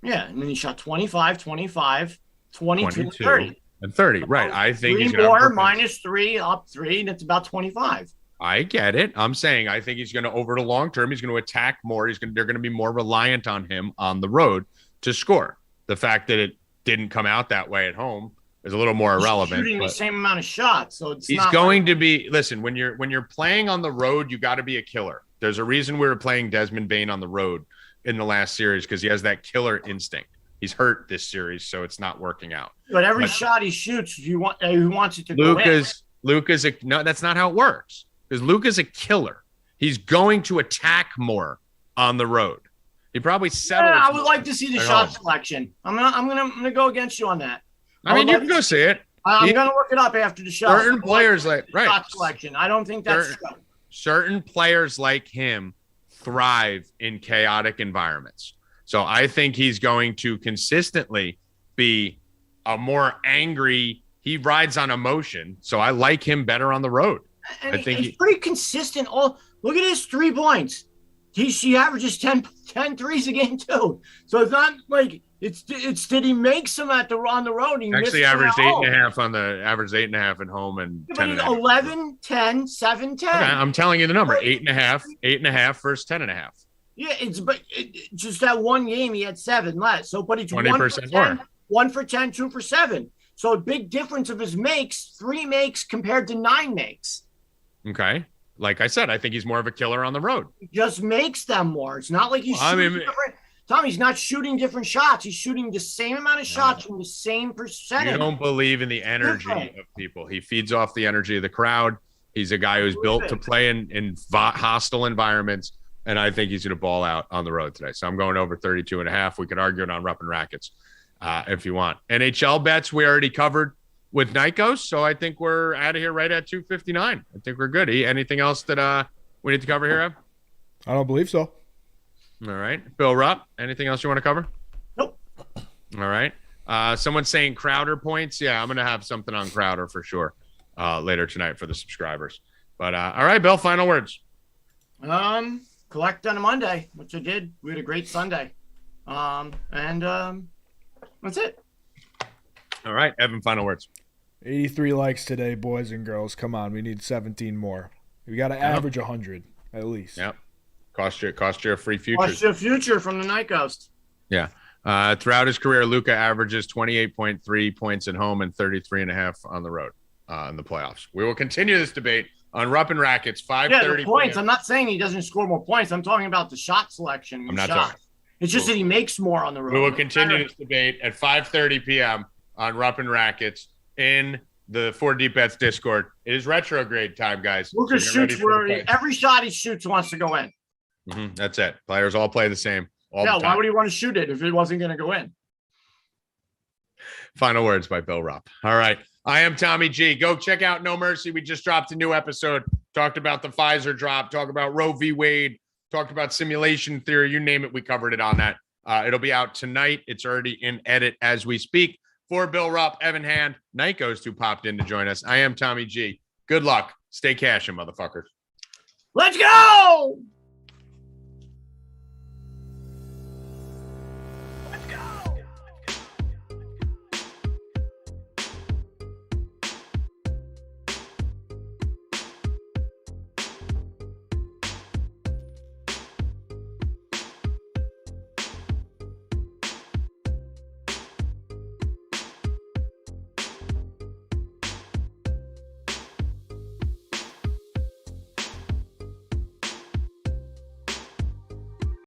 Speaker 3: Yeah. And then he shot 25, 25, 22, 30.
Speaker 2: And 30. Right. I think he's
Speaker 3: going to more minus 3, up 3. That's about 25.
Speaker 2: I get it. I'm saying I think he's going to, over the long term, he's going to attack more. They're going to be more reliant on him on the road to score. The fact that it didn't come out that way at home is a little more irrelevant.
Speaker 3: He's shooting the same amount of shots, so
Speaker 2: he's going to be. Listen, when you're playing on the road, you got to be a killer. There's a reason we were playing Desmond Bane on the road in the last series because he has that killer instinct. He's hurt this series, so it's not working out.
Speaker 3: But every shot he shoots, he wants it to go in.
Speaker 2: Luka's no, that's not how it works. Because Luka's a killer. He's going to attack more on the road. He probably settled.
Speaker 3: Yeah, I would like to see the shot selection. I'm gonna go against you on that.
Speaker 2: I mean, you can go see it.
Speaker 3: I'm gonna look it up after the show.
Speaker 2: Certain players
Speaker 3: shot selection. I don't think that's
Speaker 2: certain players like him thrive in chaotic environments. So I think he's going to consistently be a more angry. He rides on emotion. So I like him better on the road.
Speaker 3: And I think he's pretty consistent. Oh, look at his 3 points. He averages 10 threes a game too. So it's not like it's did he make some on the road? He
Speaker 2: actually averaged 8.5 averaged 8.5 at home and 10
Speaker 3: 11, 10, 7, 10. Okay,
Speaker 2: I'm telling you the number 8.5 versus 10.5.
Speaker 3: Yeah, just that one game he had 7 less. So, but it's
Speaker 2: 20% more.
Speaker 3: 1 for 10, 2 for 7. So a big difference of his makes, 3 makes compared to 9 makes.
Speaker 2: Okay. Like I said, I think he's more of a killer on the road.
Speaker 3: He just makes them more. It's not like he's shooting different. Tommy's not shooting different shots. He's shooting the same amount of shots from the same percentage.
Speaker 2: You don't believe in the energy of people. He feeds off the energy of the crowd. He's a guy who's built to play in hostile environments, and I think he's going to ball out on the road today. So I'm going over 32.5. We could argue it on Rupp and Rackets if you want. NHL bets we already covered with Nightghost, so I think we're out of here right at 2:59. I think we're good. Anything else that we need to cover here, Ev?
Speaker 1: I don't believe so.
Speaker 2: All right. Bill Rupp, anything else you want to cover?
Speaker 3: Nope.
Speaker 2: All right. Someone's saying Crowder points. Yeah, I'm going to have something on Crowder for sure later tonight for the subscribers. But all right, Bill, final words.
Speaker 3: Collect on a Monday, which I did. We had a great Sunday. And that's it.
Speaker 2: All right, Evan, final words.
Speaker 1: 83 likes today, boys and girls. Come on, we need 17 more. We got to average 100 at least.
Speaker 2: Yep. Cost you a free future.
Speaker 3: Cost you a future from the Nightghost.
Speaker 2: Yeah. Throughout his career, Luka averages 28.3 points at home and 33.5 on the road in the playoffs. We will continue this debate on Rupp and Rackets. 5:30.
Speaker 3: Yeah, the points. I'm not saying he doesn't score more points. I'm talking about the shot selection.
Speaker 2: I'm not talking.
Speaker 3: It's just that he makes more on the road.
Speaker 2: We will continue this debate at 5:30 p.m. on Rupp and Rackets in the 4 Deep Bets Discord. It is retrograde time, guys.
Speaker 3: Luka shoots where every shot he shoots wants to go in.
Speaker 2: Mm-hmm. That's it. Players all play the same.
Speaker 3: Why would he want to shoot it if it wasn't going to go in?
Speaker 2: Final words by Bill Rupp. All right. I am Tommy G. Go check out No Mercy. We just dropped a new episode. Talked about the Pfizer drop. Talked about Roe v. Wade. Talked about simulation theory. You name it. We covered it on that. It'll be out tonight. It's already in edit as we speak. For Bill Rupp, Evan Hand, Nightghost, who popped in to join us. I am Tommy G. Good luck. Stay cashing, motherfuckers.
Speaker 3: Let's go!